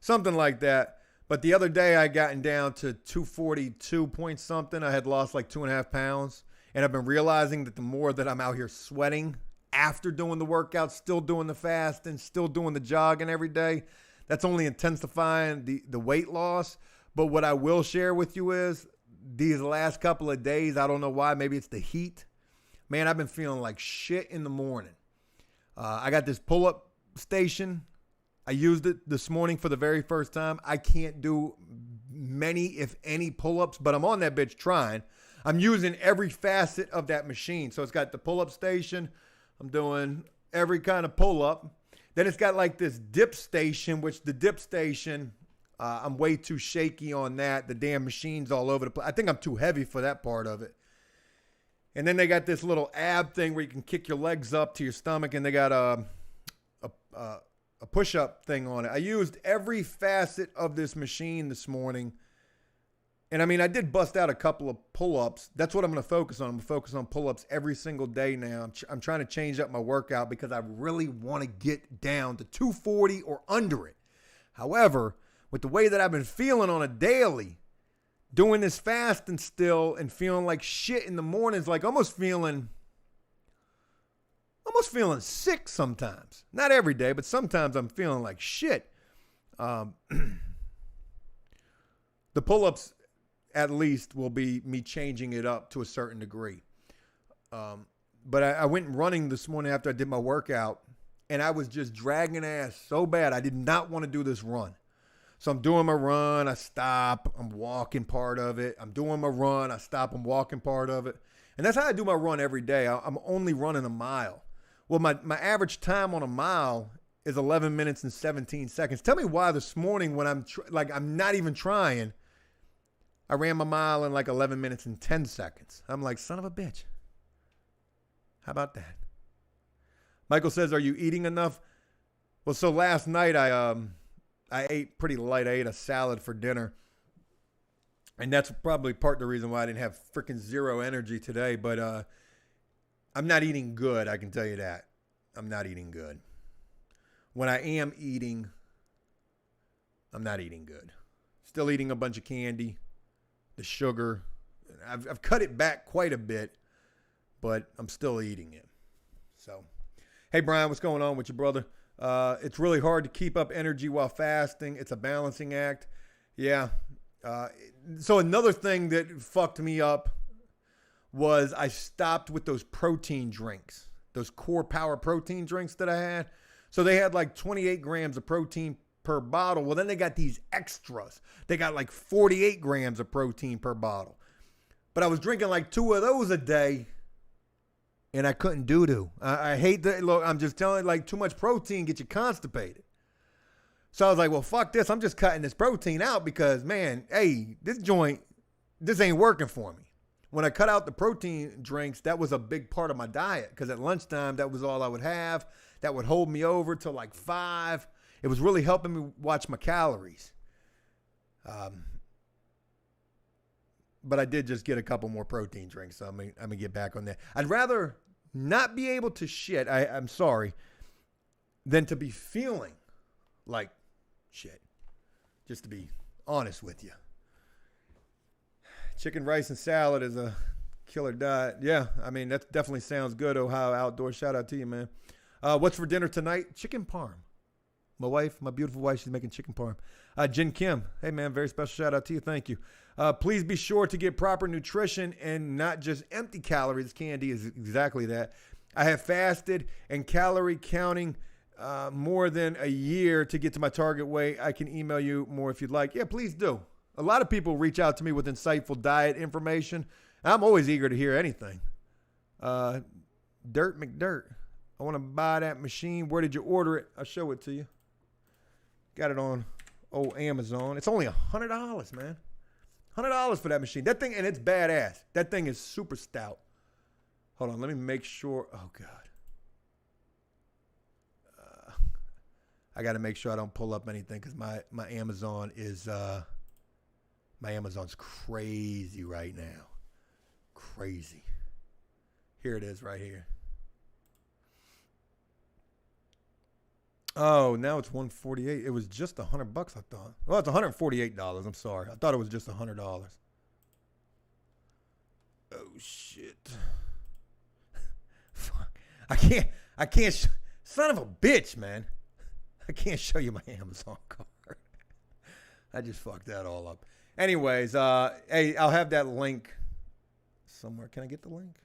[SPEAKER 1] something like that. But the other day I gotten down to 242 point something. I had lost like 2.5 pounds. And I've been realizing that the more that I'm out here sweating after doing the workout, still doing the fast and still doing the jogging every day, that's only intensifying the weight loss. But what I will share with you is these last couple of days, I don't know why, maybe it's the heat. Man, I've been feeling like shit in the morning. I got this pull-up station. I used it this morning for the very first time. I can't do many, if any, pull-ups, but I'm on that bitch trying. I'm using every facet of that machine. So it's got the pull-up station. I'm doing every kind of pull-up. Then it's got like this dip station, which the dip station, I'm way too shaky on that. The damn machine's all over the place. I think I'm too heavy for that part of it. And then they got this little ab thing where you can kick your legs up to your stomach, and they got a push-up thing on it. I used every facet of this machine this morning. And I mean, I did bust out a couple of pull-ups. That's what I'm going to focus on. I'm going to focus on pull-ups every single day now. I'm trying to change up my workout because I really want to get down to 240 or under it. However, with the way that I've been feeling on a daily, doing this fasting still and feeling like shit in the mornings, like almost feeling sick sometimes. Not every day, but sometimes I'm feeling like shit. The pull-ups at least will be me changing it up to a certain degree. But I went running this morning after I did my workout, and I was just dragging ass so bad. I did not want to do this run. So I'm doing my run, I stop, I'm walking part of it. I'm doing my run, I stop, I'm walking part of it. And that's how I do my run every day. I'm only running a mile. Well, my average time on a mile is 11 minutes and 17 seconds. Tell me why this morning when I'm not even trying, I ran my mile in like 11 minutes and 10 seconds. I'm like, son of a bitch. How about that? Michael says, are you eating enough? Well, so last night I ate pretty light. I ate a salad for dinner. And that's probably part of the reason why I didn't have freaking zero energy today. But I'm not eating good, I can tell you that. I'm not eating good. When I am eating, I'm not eating good. Still eating a bunch of candy. The sugar, I've cut it back quite a bit, but I'm still eating it. So, hey, Brian, what's going on with you, brother? It's really hard to keep up energy while fasting. It's a balancing act. Yeah. So another thing that fucked me up was I stopped with those protein drinks, those core power protein drinks that I had. So they had like 28 grams of protein per bottle. Well, then they got these extras. They got like 48 grams of protein per bottle. But I was drinking like 2 of those a day, and I couldn't do. I hate that. Look, I'm just telling you, like, too much protein gets you constipated. So I was like, well, fuck this. I'm just cutting this protein out because, man, hey, this ain't working for me. When I cut out the protein drinks, that was a big part of my diet because at lunchtime, that was all I would have. That would hold me over till like 5. It was really helping me watch my calories. But I did just get a couple more protein drinks, so I'm gonna get back on that. I'd rather not be able to shit, I'm sorry, than to be feeling like shit. Just to be honest with you. Chicken, rice, and salad is a killer diet. Yeah, I mean, that definitely sounds good. Ohio Outdoor, shout out to you, man. What's for dinner tonight? Chicken parm. My wife, my beautiful wife, she's making chicken parm. Jen Kim, hey, man, very special shout out to you. Thank you. Please be sure to get proper nutrition and not just empty calories. Candy is exactly that. I have fasted and calorie counting more than a year to get to my target weight. I can email you more if you'd like. Yeah, please do. A lot of people reach out to me with insightful diet information. I'm always eager to hear anything. Dirt McDirt. I want to buy that machine. Where did you order it? I'll show it to you. Got it on old Amazon. It's only $100, man. $100 for that machine. That thing, and it's badass. That thing is super stout. Hold on, let me make sure. Oh, God. I got to make sure I don't pull up anything because my Amazon is, my Amazon's crazy right now. Crazy. Here it is right here. Oh, now it's $148. It was just $100, I thought. Well, it's $148. I'm sorry. I thought it was just $100. Oh shit. Fuck. I can't son of a bitch, man. I can't show you my Amazon card. I just fucked that all up. Anyways, hey, I'll have that link somewhere. Can I get the link?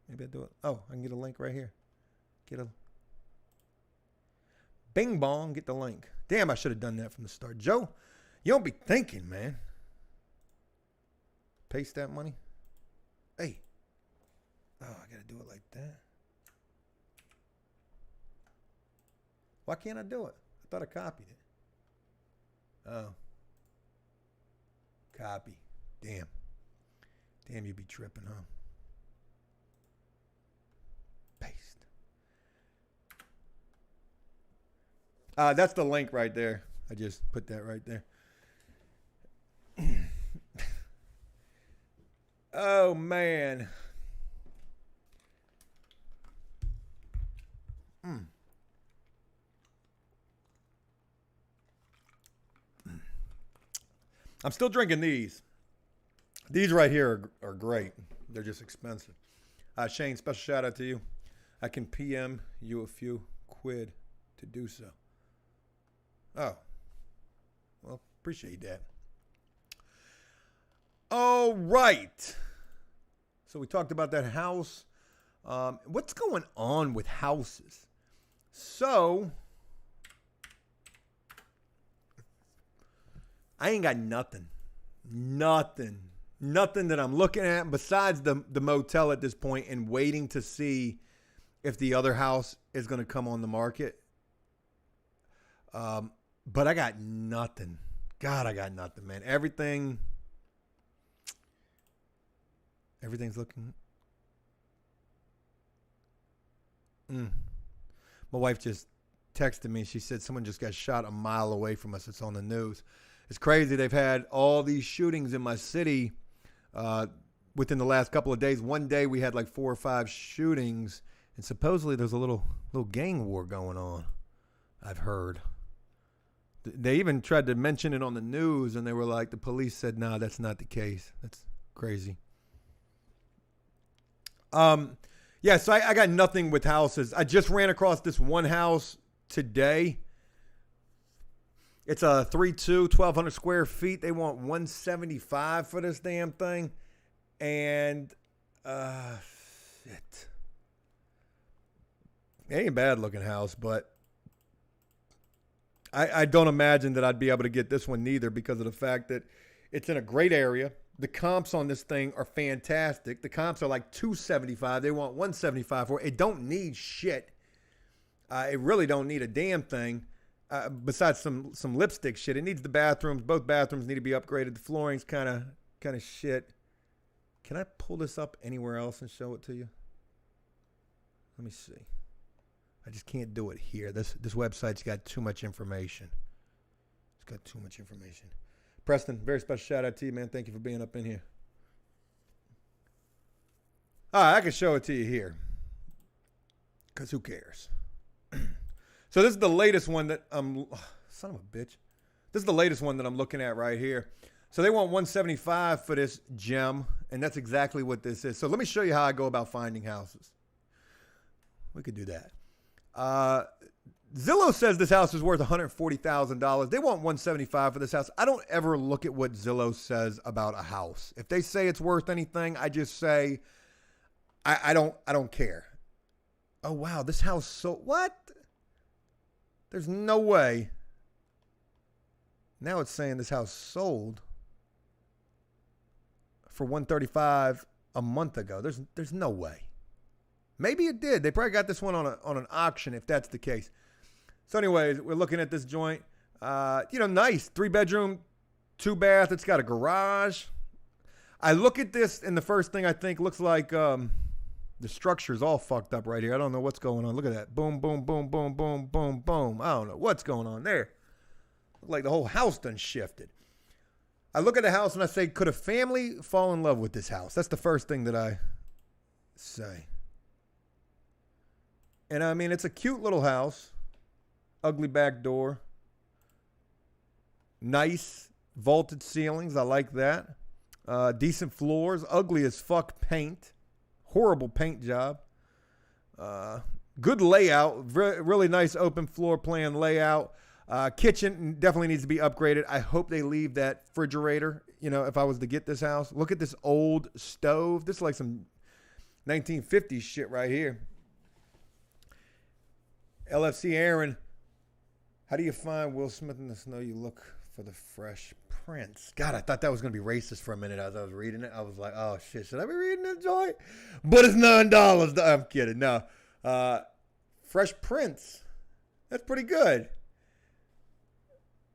[SPEAKER 1] Maybe I do it. Oh, I can get a link right here. Bing bong, get the link. Damn, I should have done that from the start. Joe, you don't be thinking, man. Paste that money. Hey. Oh, I got to do it like that. Why can't I do it? I thought I copied it. Oh. Copy. Damn. Damn, you be tripping, huh? Paste. That's the link right there. I just put that right there. Oh, man. I'm still drinking these. These right here are great. They're just expensive. Shane, special shout out to you. I can PM you a few quid to do so. Oh. Well, appreciate that. All right. So we talked about that house. What's going on with houses? So I ain't got nothing that I'm looking at besides the motel at this point and waiting to see if the other house is going to come on the market. But I got nothing. God, I got nothing, man. Everything's looking. My wife just texted me. She said someone just got shot a mile away from us. It's on the news. It's crazy. They've had all these shootings in my city within the last couple of days. One day we had like 4 or 5 shootings, and supposedly there's a little gang war going on, I've heard. They even tried to mention it on the news, and they were like, the police said, no, that's not the case. That's crazy. Yeah, so I got nothing with houses. I just ran across this one house today. It's a 3.2, 1,200 square feet. They want $175 for this damn thing. And, shit. It ain't a bad looking house, but I don't imagine that I'd be able to get this one neither because of the fact that it's in a great area. The comps on this thing are fantastic. The comps are like $275. They want $175 for it. It don't need shit. It really don't need a damn thing. Besides some lipstick shit. It needs the bathrooms. Both bathrooms need to be upgraded. The flooring's kind of shit. Can I pull this up anywhere else and show it to you? Let me see. I just can't do it here. This website's got too much information. It's got too much information. Preston, very special shout out to you, man. Thank you for being up in here. All right, I can show it to you here. Because who cares? So this is the latest one that son of a bitch. This is the latest one that I'm looking at right here. So they want $175 for this gem, and that's exactly what this is. So let me show you how I go about finding houses. We could do that. Zillow says this house is worth $140,000. They want $175 for this house. I don't ever look at what Zillow says about a house. If they say it's worth anything, I just say I don't care. Oh wow, this house sold. What? There's no way. Now it's saying this house sold for $135 a month ago. There's no way. Maybe it did. They probably got this one on an auction if that's the case. So anyways, we're looking at this joint. Nice 3-bedroom, 2-bath. It's got a garage. I look at this and the first thing I think looks like the structure's all fucked up right here. I don't know what's going on. Look at that. Boom, boom, boom, boom, boom, boom, boom. I don't know what's going on there. Look like the whole house done shifted. I look at the house and I say, could a family fall in love with this house? That's the first thing that I say. And I mean, it's a cute little house. Ugly back door. Nice vaulted ceilings. I like that. Decent floors. Ugly as fuck paint. Horrible paint job. Good layout. Really nice open floor plan layout. Kitchen definitely needs to be upgraded. I hope they leave that refrigerator. You know, if I was to get this house. Look at this old stove. This is like some 1950s shit right here. LFC Aaron. How do you find Will Smith in the snow? You look for the Fresh Prince. God, I thought that was going to be racist for a minute as I was reading it. I was like, oh, shit, should I be reading this joint? But it's $9. I'm kidding. No. Fresh Prince. That's pretty good.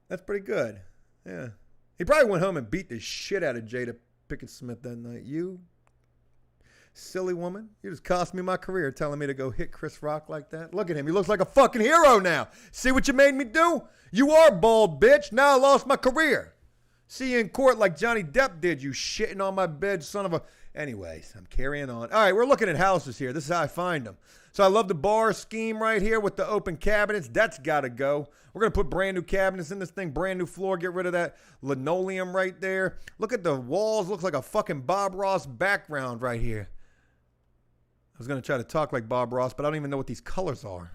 [SPEAKER 1] That's pretty good. Yeah. He probably went home and beat the shit out of Jada Pinkett Smith that night. You silly woman. You just cost me my career telling me to go hit Chris Rock like that. Look at him. He looks like a fucking hero now. See what you made me do? You are bald, bitch. Now I lost my career. See you in court like Johnny Depp did, you shitting on my bed, son of a... Anyways, I'm carrying on. All right, we're looking at houses here. This is how I find them. So I love the bar scheme right here with the open cabinets. That's got to go. We're going to put brand new cabinets in this thing, brand new floor, get rid of that linoleum right there. Look at the walls. Looks like a fucking Bob Ross background right here. I was going to try to talk like Bob Ross, but I don't even know what these colors are.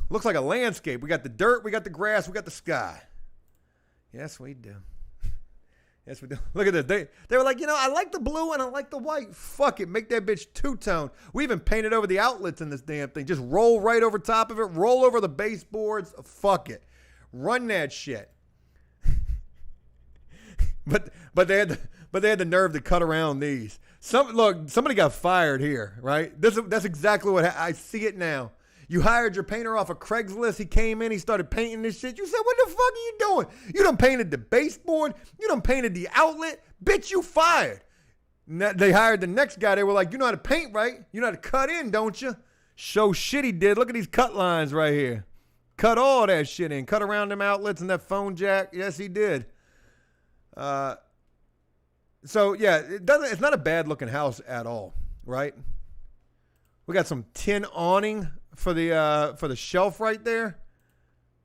[SPEAKER 1] Looks like a landscape. We got the dirt, we got the grass, we got the sky. Yes, we do. Yes, we do. Look at this. They were like, you know, I like the blue and I like the white. Fuck it. Make that bitch two-tone. We even painted over the outlets in this damn thing. Just roll right over top of it. Roll over the baseboards. Fuck it. Run that shit. but they had the nerve to cut around these. Somebody got fired here, right? That's exactly what I see it now. You hired your painter off of Craigslist. He came in. He started painting this shit. You said, what the fuck are you doing? You done painted the baseboard. You done painted the outlet. Bitch, you fired. They hired the next guy. They were like, you know how to paint, right? You know how to cut in, don't you? Show shit he did. Look at these cut lines right here. Cut all that shit in. Cut around them outlets and that phone jack. Yes, he did. So, yeah, it's not a bad looking house at all, right? We got some tin awning for the shelf right there.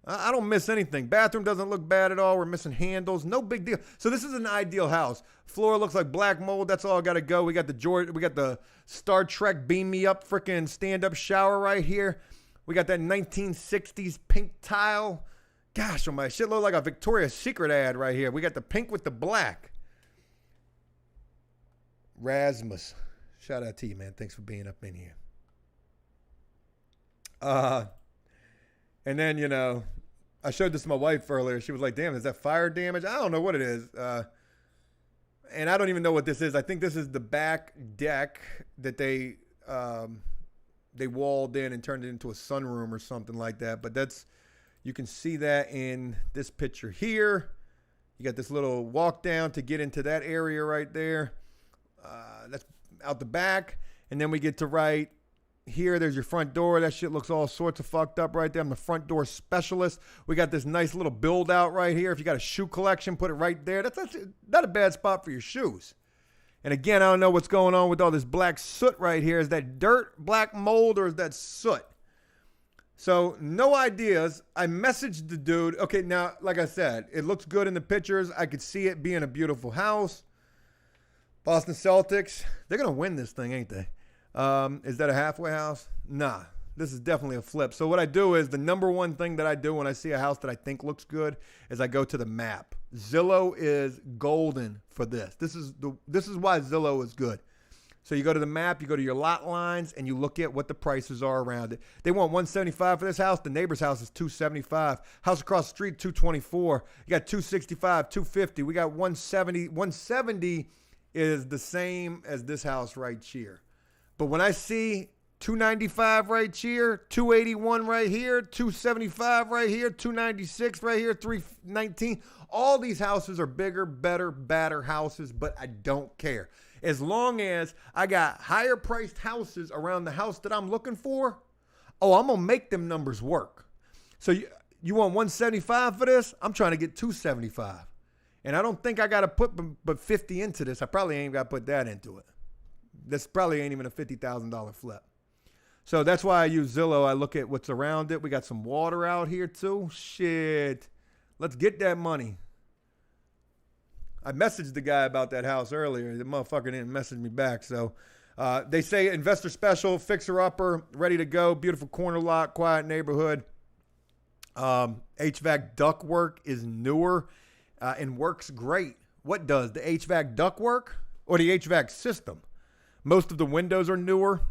[SPEAKER 1] I don't miss anything. Bathroom doesn't look bad at all. We're missing handles. No big deal. So this is an ideal house. Floor looks like black mold. That's all got to go. We got the Star Trek beam me up freaking stand-up shower right here. We got that 1960s pink tile. Gosh, oh my shit look like a Victoria's Secret ad right here. We got the pink with the black. Rasmus. Shout out to you, man. Thanks for being up in here. And then, you know, I showed this to my wife earlier. She was like, damn, is that fire damage? I don't know what it is. And I don't even know what this is. I think this is the back deck that they walled in and turned it into a sunroom or something like that. But you can see that in this picture here. You got this little walk down to get into that area right there. That's out the back. And then we get to right here. There's your front door. That shit looks all sorts of fucked up right there. I'm the front door specialist. We got this nice little build out right here. If you got a shoe collection, put it right there. That's not a bad spot for your shoes. And again, I don't know what's going on with all this black soot right here. Is that dirt, black mold, or is that soot? So no ideas. I messaged the dude. Okay, now, like I said, it looks good in the pictures. I could see it being a beautiful house. Boston Celtics, they're going to win this thing, ain't they? Is that a halfway house? Nah, this is definitely a flip. So what I do is the number one thing that I do when I see a house that I think looks good is I go to the map. Zillow is golden for this. This is why Zillow is good. So you go to the map, you go to your lot lines, and you look at what the prices are around it. They want $175 for this house. The neighbor's house is $275. House across the street, $224. You got $265, $250. We got $170. $170 is the same as this house right here. But when I see $295 right here, $281 right here, $275 right here, $296 right here, $319, all these houses are bigger, better, badder houses, but I don't care. As long as I got higher priced houses around the house that I'm looking for, I'm going to make them numbers work. So you want $175 for this? I'm trying to get $275. And I don't think I got to put but $50 into this. I probably ain't got to put that into it. This probably ain't even a $50,000 flip. So that's why I use Zillow. I look at what's around it. We got some water out here too. Shit. Let's get that money. I messaged the guy about that house earlier. The motherfucker didn't message me back. So they say investor special, fixer-upper, ready to go. Beautiful corner lot, quiet neighborhood. HVAC ductwork is newer and works great. What does? The HVAC ductwork or the HVAC system? Most of the windows are newer.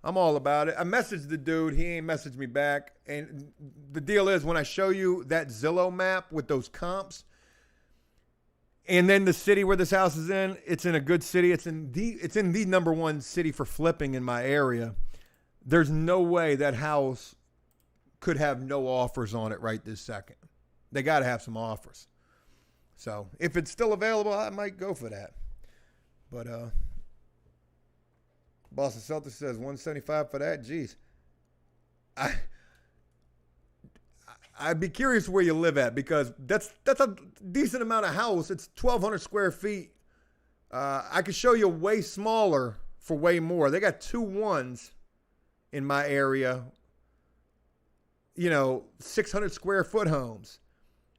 [SPEAKER 1] I'm all about it. I messaged the dude. He ain't messaged me back. And the deal is when I show you that Zillow map with those comps and then the city where this house is in, it's in a good city. It's in the number one city for flipping in my area. There's no way that house could have no offers on it right this second. They got to have some offers. So if it's still available, I might go for that. But Boston Celtics says 175 for that. Jeez. I'd be curious where you live at because that's a decent amount of house. It's 1,200 square feet. I could show you way smaller for way more. They got 2 ones in my area. 600 square foot homes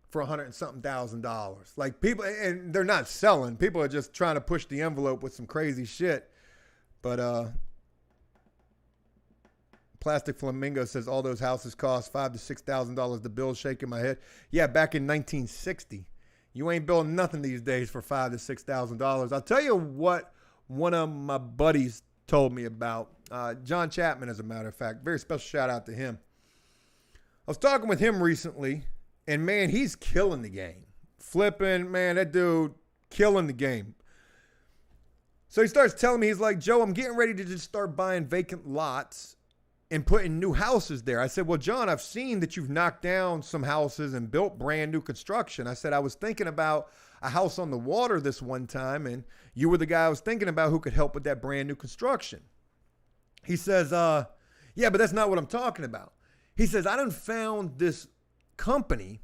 [SPEAKER 1] for $100 and something thousand. Like people, and they're not selling. People are just trying to push the envelope with some crazy shit. But Plastic Flamingo says all those houses cost $5,000 to $6,000. The bill's shaking my head. Yeah, back in 1960, you ain't building nothing these days for $5,000 to $6,000. I'll tell you what one of my buddies told me about. John Chapman, as a matter of fact. Very special shout out to him. I was talking with him recently, and man, he's killing the game. Flipping, man, that dude killing the game. So he starts telling me, he's like, Joe, I'm getting ready to just start buying vacant lots and putting new houses there. I said, well, John, I've seen that you've knocked down some houses and built brand new construction. I said, I was thinking about a house on the water this one time, and you were the guy I was thinking about who could help with that brand new construction. He says, yeah, but that's not what I'm talking about. He says, I done found this company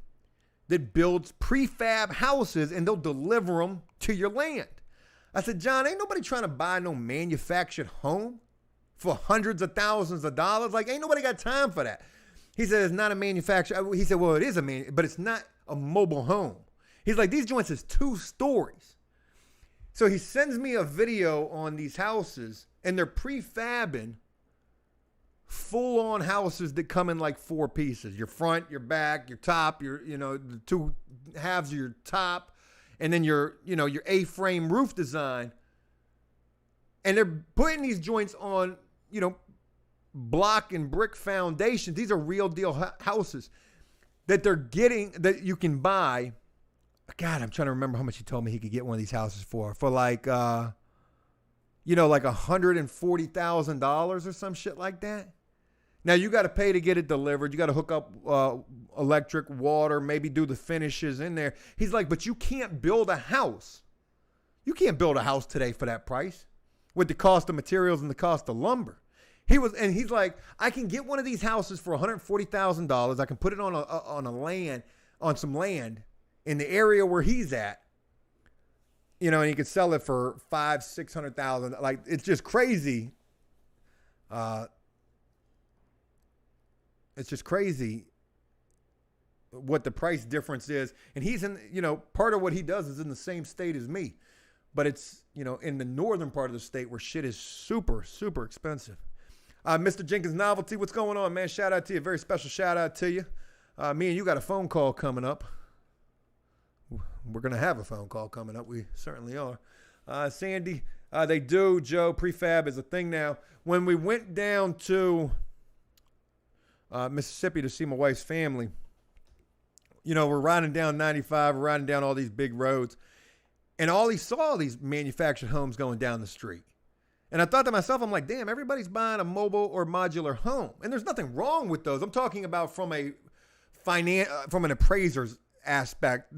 [SPEAKER 1] that builds prefab houses and they'll deliver them to your land. I said, John, ain't nobody trying to buy no manufactured home for hundreds of thousands of dollars. Like, ain't nobody got time for that. He said, it's not a manufacturer. He said, well, it is but it's not a mobile home. He's like, these joints is 2 stories. So he sends me a video on these houses and they're prefabbing full-on houses that come in like 4 pieces. Your front, your back, your top, the 2 halves of your top, and then your A-frame roof design. And they're putting these joints on, block and brick foundations. These are real deal houses that they're getting, that you can buy. God, I'm trying to remember how much he told me he could get one of these houses for like, like $140,000 or some shit like that. Now, you got to pay to get it delivered. You got to hook up electric, water, maybe do the finishes in there. He's like, but you can't build a house. You can't build a house today for that price with the cost of materials and the cost of lumber. He's like, I can get one of these houses for $140,000. I can put it on some land in the area where he's at. And he could sell it for $500,000-$600,000. Like, it's just crazy. It's just crazy what the price difference is. And he's in, part of what he does is in the same state as me. But it's, in the northern part of the state where shit is super, super expensive. Mr. Jenkins Novelty, what's going on, man? Shout out to you. Very special shout out to you. Me and you got a phone call coming up. We're going to have a phone call coming up. We certainly are. Sandy, they do, Joe. Prefab is a thing now. When we went down to Mississippi to see my wife's family, we're riding down 95, we're riding down all these big roads, and all he saw these manufactured homes going down the street. And I thought to myself, I'm like, damn, everybody's buying a mobile or modular home. And there's nothing wrong with those. I'm talking about from an appraiser's aspect.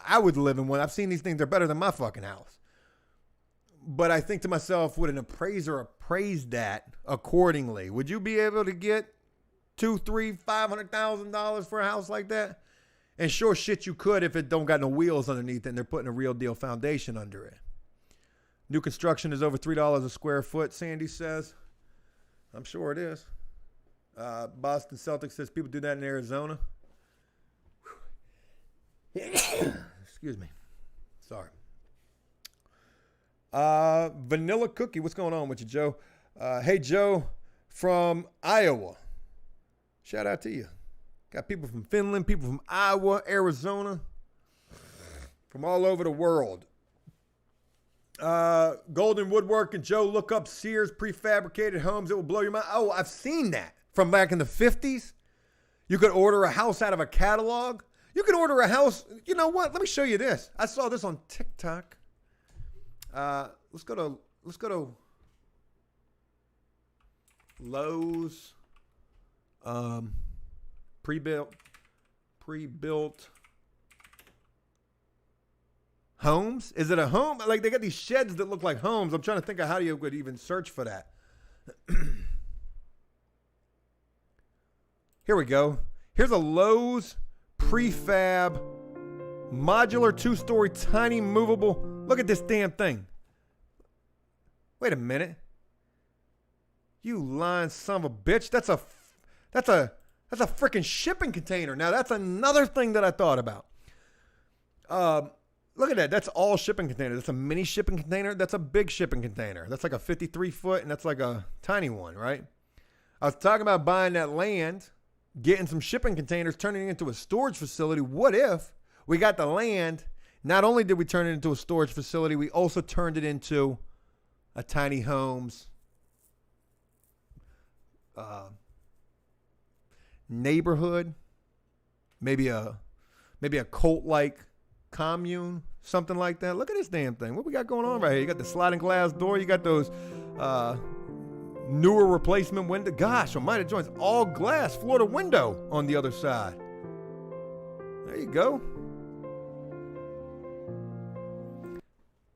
[SPEAKER 1] I would live in one. I've seen these things. They're better than my fucking house. But I think to myself, would an appraiser appraise that accordingly? Would you be able to get $200,000, $300,000, $500,000 for a house like that? And sure shit you could if it don't got no wheels underneath it and they're putting a real deal foundation under it. New construction is over $3 a square foot, Sandy says. I'm sure it is. Boston Celtics says people do that in Arizona. Excuse me. Sorry. Vanilla Cookie, what's going on with you, Joe? Hey, Joe from Iowa. Shout out to you. Got people from Finland, people from Iowa, Arizona, from all over the world. Golden Woodworking, Joe, look up Sears prefabricated homes. It will blow your mind. Oh, I've seen that from back in the 50s. You could order a house out of a catalog. You could order a house. You know what? Let me show you this. I saw this on TikTok. Let's go to Lowe's. Pre-built homes. Is it a home? Like, they got these sheds that look like homes. I'm trying to think of how you would even search for that. Here we go. Here's a Lowe's prefab modular 2-story tiny movable. Look at this damn thing. Wait a minute. You lying son of a bitch. That's a freaking shipping container. Now, that's another thing that I thought about. Look at that. That's all shipping container. That's a mini shipping container. That's a big shipping container. That's like a 53-foot, and that's like a tiny one, right? I was talking about buying that land, getting some shipping containers, turning it into a storage facility. What if we got the land? Not only did we turn it into a storage facility, we also turned it into a tiny homes neighborhood, maybe a cult-like commune, something like that. Look at this damn thing. What we got going on right here? You got the sliding glass door. You got those newer replacement window. Gosh, almighty joints, all glass, floor to window on the other side. There you go.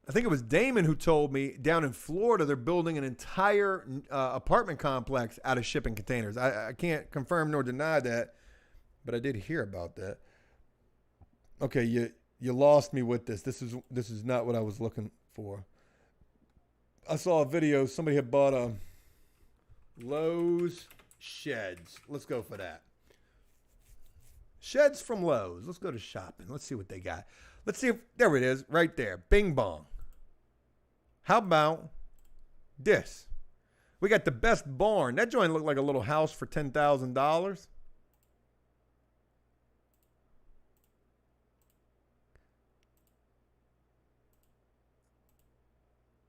[SPEAKER 1] I think it was Damon who told me down in Florida they're building an entire apartment complex out of shipping containers. I can't confirm nor deny that, but I did hear about that. Okay, you lost me with this. This is not what I was looking for. I saw a video. Somebody had bought a Lowe's sheds. Let's go for that. Sheds from Lowe's. Let's go to shopping. Let's see what they got. Let's see if, there it is, right there. Bing bong. How about this? We got the best barn. That joint looked like a little house for $10,000.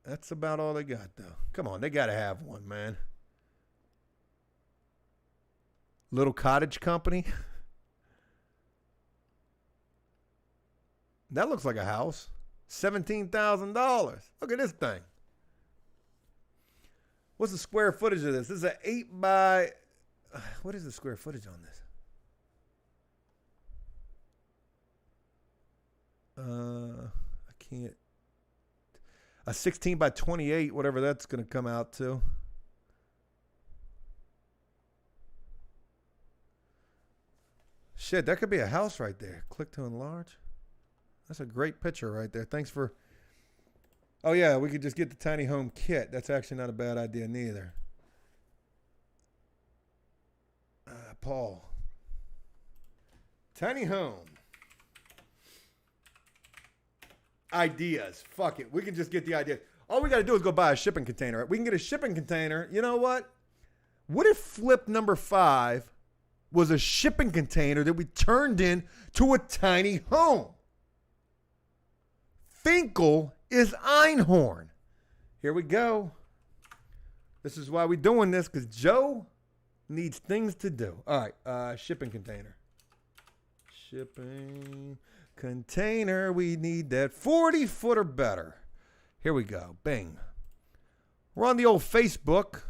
[SPEAKER 1] That's about all they got, though. Come on, they got to have one, man. Little cottage company. That looks like a house. $17,000. Look at this thing. What's the square footage of this? This is an 8 by... What is the square footage on this? I can't... A 16 by 28, whatever that's going to come out to. Shit, that could be a house right there. Click to enlarge. That's a great picture right there. Thanks for... Oh, yeah, we could just get the tiny home kit. That's actually not a bad idea neither. Paul. Tiny home. Ideas. Fuck it. We can just get the idea. All we got to do is go buy a shipping container. We can get a shipping container. You know what? What if flip number 5 was a shipping container that we turned into a tiny home? Finkel is Einhorn. Here we go. This is why we're doing this, because Joe needs things to do. All right, shipping container. Shipping container. We need that 40 foot or better. Here we go. Bing. We're on the old Facebook.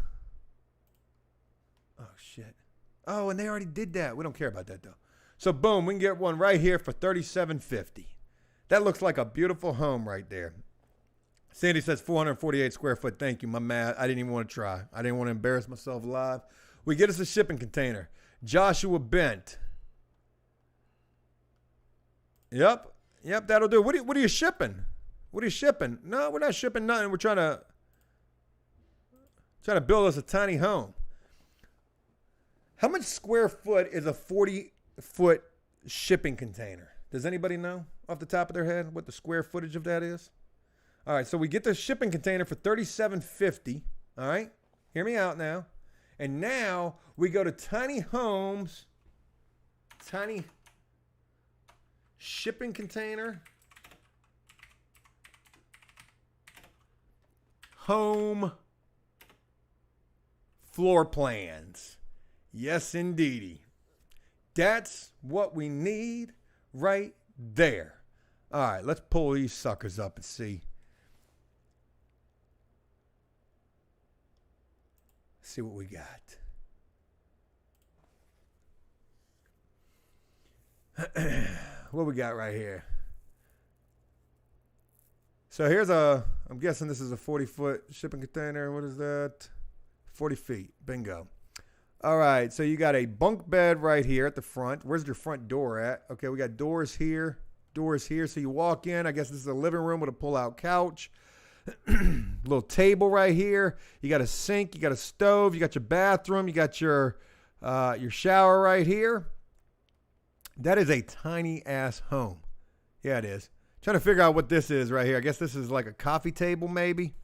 [SPEAKER 1] Oh, shit. Oh, and they already did that. We don't care about that, though. So, boom, we can get one right here for $37.50. That looks like a beautiful home right there. Sandy says 448 square foot. Thank you, my man. I didn't even want to try. I didn't want to embarrass myself live. We get us a shipping container. Joshua Bent. Yep, that'll do. What are you shipping? What are you shipping? No, we're not shipping nothing. We're trying to build us a tiny home. How much square foot is a 40-foot shipping container? Does anybody know off the top of their head what the square footage of that is? All right, so we get the shipping container for $37.50. All right, hear me out now. And now we go to tiny homes, tiny shipping container, home floor plans. Yes, indeedy. That's what we need right there. All right, let's pull these suckers up and see. See what we got. What we got right here? So here's I'm guessing this is a 40-foot shipping container. What is that? 40 feet. Bingo. All right, so you got a bunk bed right here at the front. Where's your front door at? Okay, we got doors here, doors here. So you walk in. I guess this is a living room with a pull-out couch. Little table right here. You got a sink. You got a stove. You got your bathroom. You got your shower right here. That is a tiny-ass home. Yeah, it is. Trying to figure out what this is right here. I guess this is like a coffee table maybe.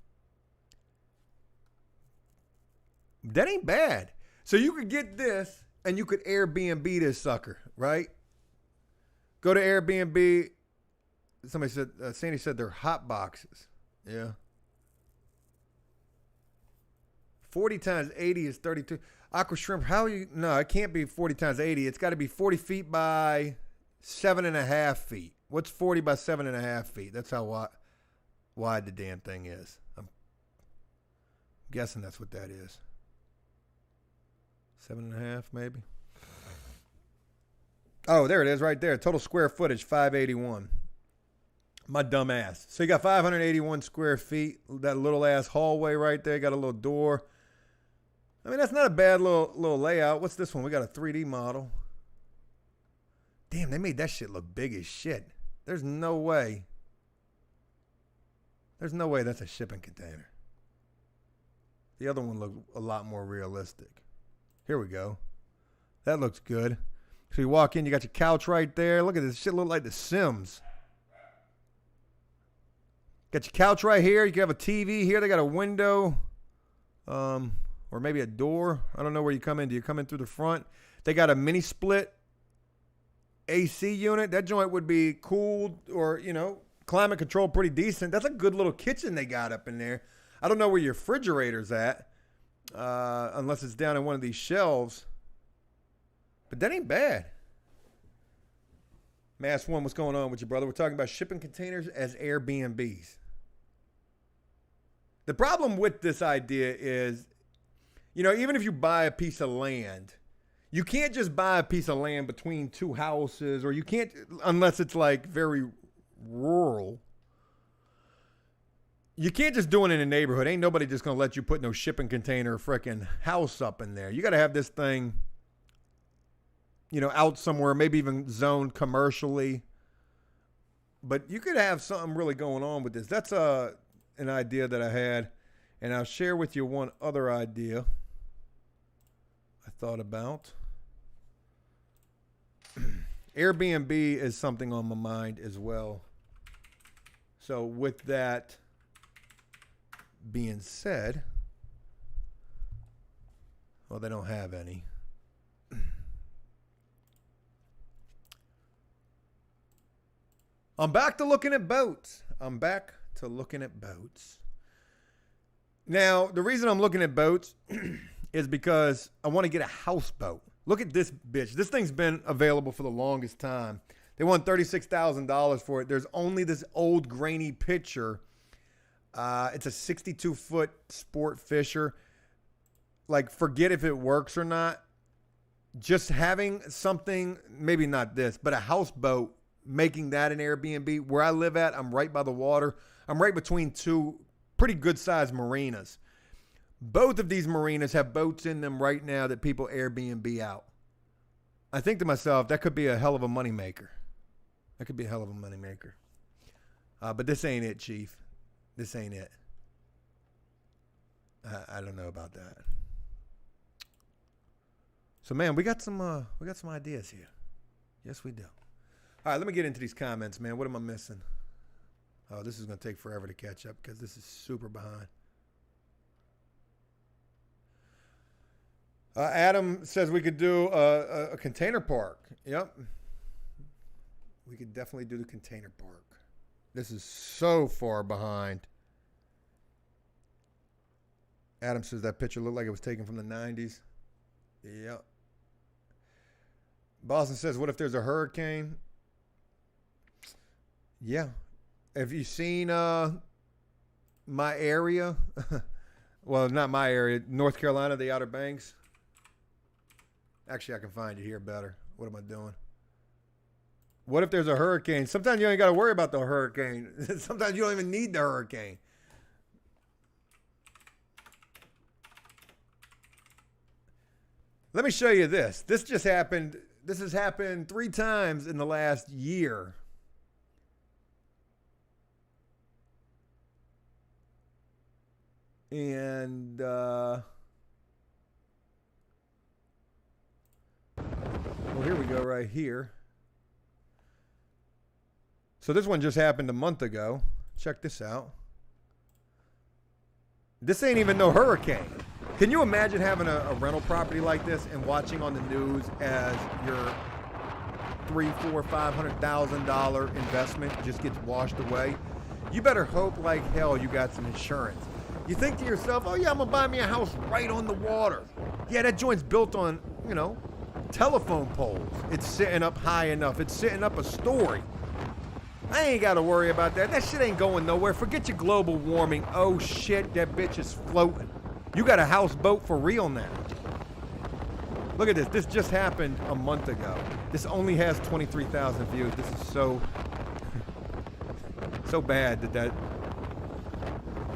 [SPEAKER 1] That ain't bad. So you could get this and you could Airbnb this sucker, right? Go to Airbnb. Somebody said, Sandy said they're hot boxes. Yeah. 40 times 80 is 32. Aqua shrimp, how you, no, it can't be 40 times 80. It's got to be 40 feet by 7.5 feet. What's 40 by 7.5 feet? That's how wide the damn thing is. I'm guessing that's what that is. 7.5 maybe. Oh, there it is right there. Total square footage, 581. My dumb ass. So you got 581 square feet. That little ass hallway right there. Got a little door. I mean, that's not a bad little layout. What's this one? We got a 3D model. Damn, they made that shit look big as shit. There's no way. There's no way that's a shipping container. The other one looked a lot more realistic. Here we go. That looks good. So you walk in, you got your couch right there. Look at this shit, look like The Sims. Got your couch right here. You can have a TV here. They got a window, or maybe a door. I don't know where you come in. Do you come in through the front? They got a mini split AC unit. That joint would be cooled or, you know, climate control pretty decent. That's a good little kitchen they got up in there. I don't know where your refrigerator's at, unless it's down in one of these shelves. But that ain't bad. Mass One, what's going on with you, brother? We're talking about shipping containers as Airbnbs. The problem with this idea is, you know, even if you buy a piece of land, you can't just buy a piece of land between two houses, or you can't, unless it's like very rural. You can't just do it in a neighborhood. Ain't nobody just going to let you put no shipping container freaking house up in there. You got to have this thing, you know, out somewhere, maybe even zoned commercially. But you could have something really going on with this. That's an idea that I had, and I'll share with you one other idea I thought about. Airbnb is something on my mind as well. So with that being said, well, they don't have any. I'm back to looking at boats. Now, the reason I'm looking at boats is because I want to get a houseboat. Look at this bitch. This thing's been available for the longest time. They want $36,000 for it. There's only this old grainy picture. It's a 62-foot sport fisher. Like, forget if it works or not. Just having something, maybe not this, but a houseboat, making that an Airbnb. Where I live at, I'm right by the water. I'm right between two pretty good-sized marinas. Both of these marinas have boats in them right now that people Airbnb out. I think to myself, that could be a hell of a moneymaker. But this ain't it, Chief. This ain't it. I don't know about that. So, man, we got some ideas here. Yes, we do. All right, let me get into these comments, man. What am I missing? Oh, this is going to take forever to catch up because this is super behind. Adam says we could do a container park. Yep. We could definitely do the container park. This is so far behind. Adam says that picture looked like it was taken from the 90s. Yep. Boston says, what if there's a hurricane? Yeah. Have you seen my area? Well, not my area. North Carolina, the Outer Banks. Actually, I can find it here better. What am I doing? What if there's a hurricane? Sometimes you ain't got to worry about the hurricane. Sometimes you don't even need the hurricane. Let me show you this. This just happened. This has happened 3 times in the last year. And well, here we go right here. So this one just happened a month ago. Check this out. This ain't even no hurricane. Can you imagine having a rental property like this and watching on the news as your $300,000, $400,000, $500,000 investment just gets washed away? You better hope like hell you got some insurance. You think to yourself, oh yeah, I'm gonna buy me a house right on the water. Yeah, that joint's built on, you know, telephone poles. It's sitting up high enough. It's sitting up a story. I ain't got to worry about that. That shit ain't going nowhere. Forget your global warming. Oh shit, that bitch is floating. You got a houseboat for real now. Look at this. This just happened a month ago. This only has 23,000 views. This is so bad that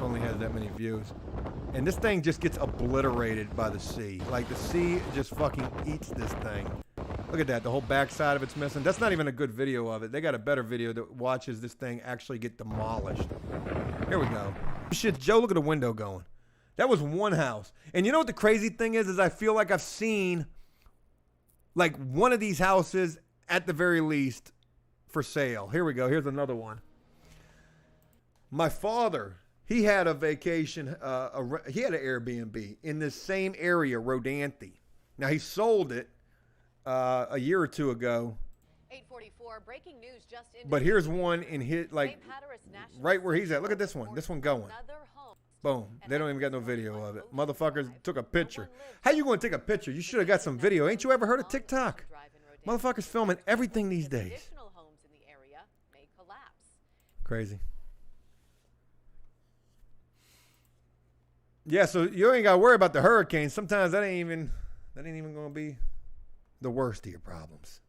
[SPEAKER 1] only has that many views. And this thing just gets obliterated by the sea. Like the sea just fucking eats this thing. Look at that. The whole backside of it's missing. That's not even a good video of it. They got a better video that watches this thing actually get demolished. Here we go. Shit, Joe, look at the window going. That was one house. And you know what the crazy thing is I feel like I've seen like one of these houses at the very least for sale. Here we go. Here's another one. My father, he had a vacation, he had an Airbnb in this same area, Rodanthe. Now he sold it a year or two ago.
[SPEAKER 5] 844 breaking news just in.
[SPEAKER 1] But here's one in hit like right where he's at. Look at this one. This one going. Boom. They don't even got no video of it. Motherfuckers took a picture. How you going to take a picture? You should have got some video. Ain't you ever heard of TikTok? Motherfuckers filming everything these days. Crazy. Yeah, so you ain't got to worry about the hurricane. Sometimes that ain't even going to be the worst of your problems.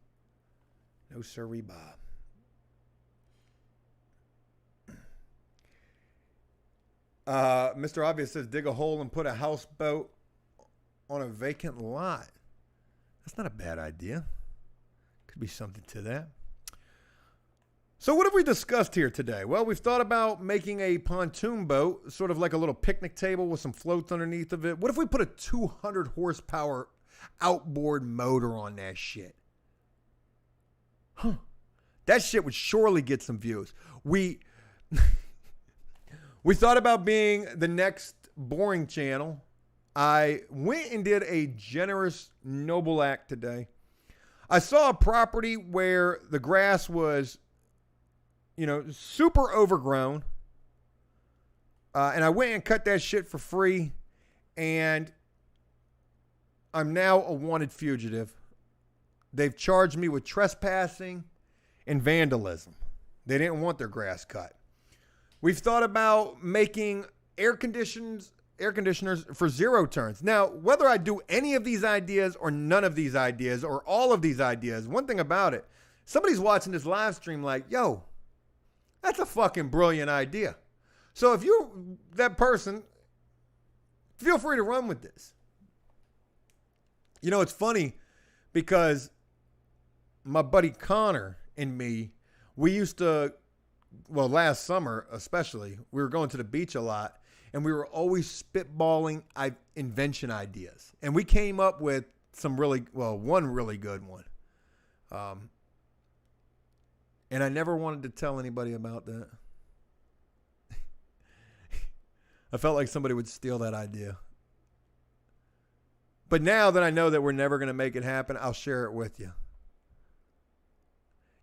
[SPEAKER 1] No sirree, Bob. Mr. Obvious says, dig a hole and put a houseboat on a vacant lot. That's not a bad idea. Could be something to that. So what have we discussed here today? Well, we've thought about making a pontoon boat, sort of like a little picnic table with some floats underneath of it. What if we put a 200 horsepower outboard motor on that shit? Huh. That shit would surely get some views. We thought about being the next boring channel. I went and did a generous, noble act today. I saw a property where the grass was, super overgrown. And I went and cut that shit for free. And I'm now a wanted fugitive. They've charged me with trespassing and vandalism. They didn't want their grass cut. We've thought about making air conditioners for zero turns. Now, whether I do any of these ideas or none of these ideas or all of these ideas, one thing about it, somebody's watching this live stream like, yo, that's a fucking brilliant idea. So if you're that person, feel free to run with this. It's funny because my buddy Connor and me, we used to, last summer especially, we were going to the beach a lot and we were always spitballing invention ideas. And we came up with one really good one. And I never wanted to tell anybody about that. I felt like somebody would steal that idea. But now that I know that we're never going to make it happen, I'll share it with you.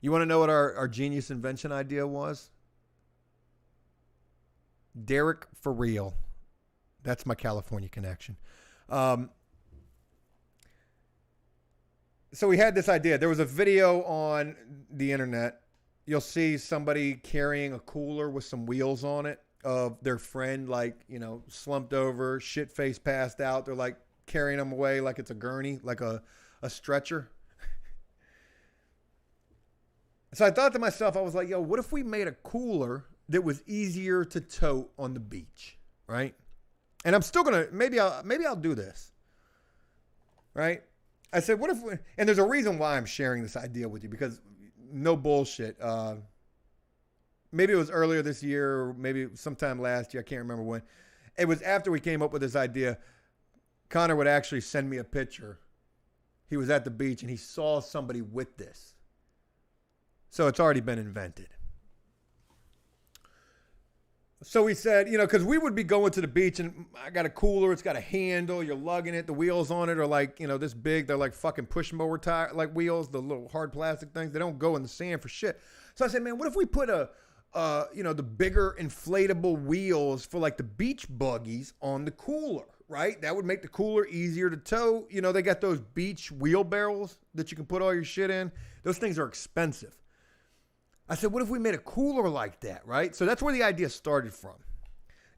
[SPEAKER 1] You want to know what our genius invention idea was? Derek for real. That's my California connection. So we had this idea. There was a video on the internet. You'll see somebody carrying a cooler with some wheels on it of their friend, like, slumped over, shit face passed out. They're like carrying them away like it's a gurney, like a stretcher. So I thought to myself, I was like, yo, what if we made a cooler that was easier to tote on the beach, right? And I'm still going to, maybe I'll do this, right? I said, what if we, and there's a reason why I'm sharing this idea with you, because no bullshit. Maybe it was earlier this year, or maybe sometime last year. I can't remember when. It was after we came up with this idea. Connor would actually send me a picture. He was at the beach and he saw somebody with this. So it's already been invented. So we said, because we would be going to the beach and I got a cooler. It's got a handle. You're lugging it. The wheels on it are like, this big. They're like fucking push mower tire, like wheels, the little hard plastic things. They don't go in the sand for shit. So I said, man, what if we put the bigger inflatable wheels for like the beach buggies on the cooler, right? That would make the cooler easier to tow. They got those beach wheelbarrows that you can put all your shit in. Those things are expensive. I said, what if we made a cooler like that, right? So that's where the idea started from.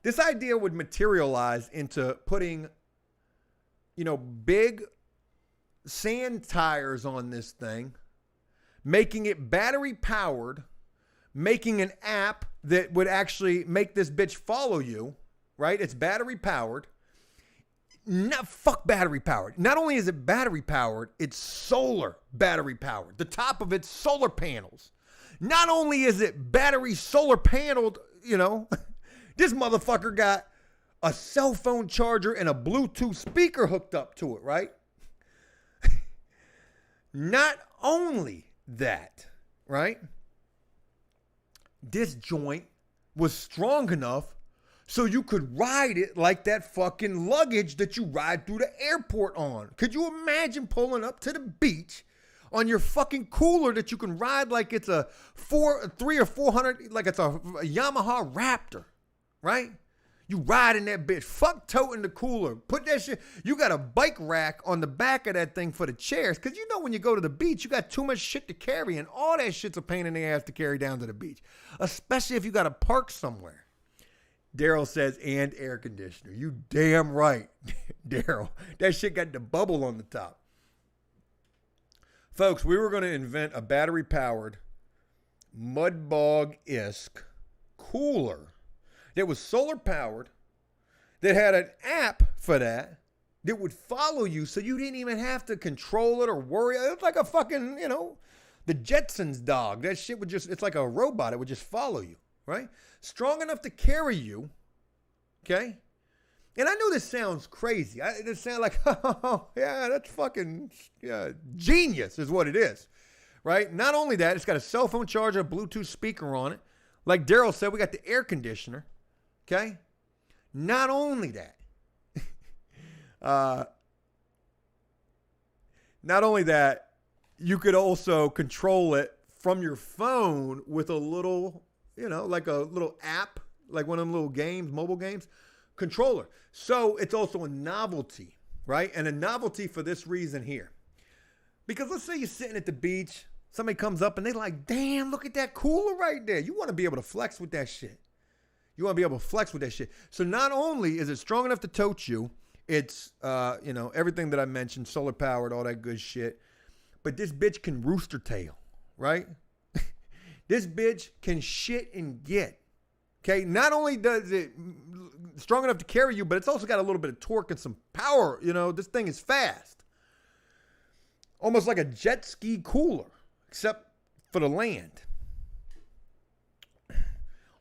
[SPEAKER 1] This idea would materialize into putting, big sand tires on this thing, making it battery powered, making an app that would actually make this bitch follow you, right? It's battery powered. Fuck battery powered. Not only is it battery powered, it's solar battery powered. The top of it's solar panels. Not only is it battery solar paneled, this motherfucker got a cell phone charger and a Bluetooth speaker hooked up to it, right? Not only that, right? This joint was strong enough so you could ride it like that fucking luggage that you ride through the airport on. Could you imagine pulling up to the beach on your fucking cooler that you can ride like it's a 300 or 400, like it's a Yamaha Raptor, right? You ride in that bitch. Fuck toting the cooler. Put that shit. You got a bike rack on the back of that thing for the chairs. Because when you go to the beach, you got too much shit to carry. And all that shit's a pain in the ass to carry down to the beach. Especially if you got to park somewhere. Daryl says, and air conditioner. You damn right, Daryl. That shit got the bubble on the top. Folks, we were going to invent a battery-powered, mud-bog-esque cooler that was solar-powered, that had an app for that would follow you so you didn't even have to control it or worry. It was like a fucking, the Jetsons dog. That shit would it's like a robot. It would just follow you, right? Strong enough to carry you, okay? And I know this sounds crazy. It sounds like, oh, yeah, that's fucking genius is what it is, right? Not only that, it's got a cell phone charger, a Bluetooth speaker on it. Like Daryl said, we got the air conditioner, okay? Not only that, you could also control it from your phone with a little, like a little app, like one of them little games, mobile games. Controller. So it's also a novelty, right? And a novelty for this reason here. Because let's say you're sitting at the beach, somebody comes up and they're like, damn, look at that cooler right there. You want to be able to flex with that shit. So not only is it strong enough to tote you, it's, everything that I mentioned, solar powered, all that good shit. But this bitch can rooster tail, right? This bitch can shit and get. Okay, not only does it strong enough to carry you, but it's also got a little bit of torque and some power. This thing is fast. Almost like a jet ski cooler, except for the land.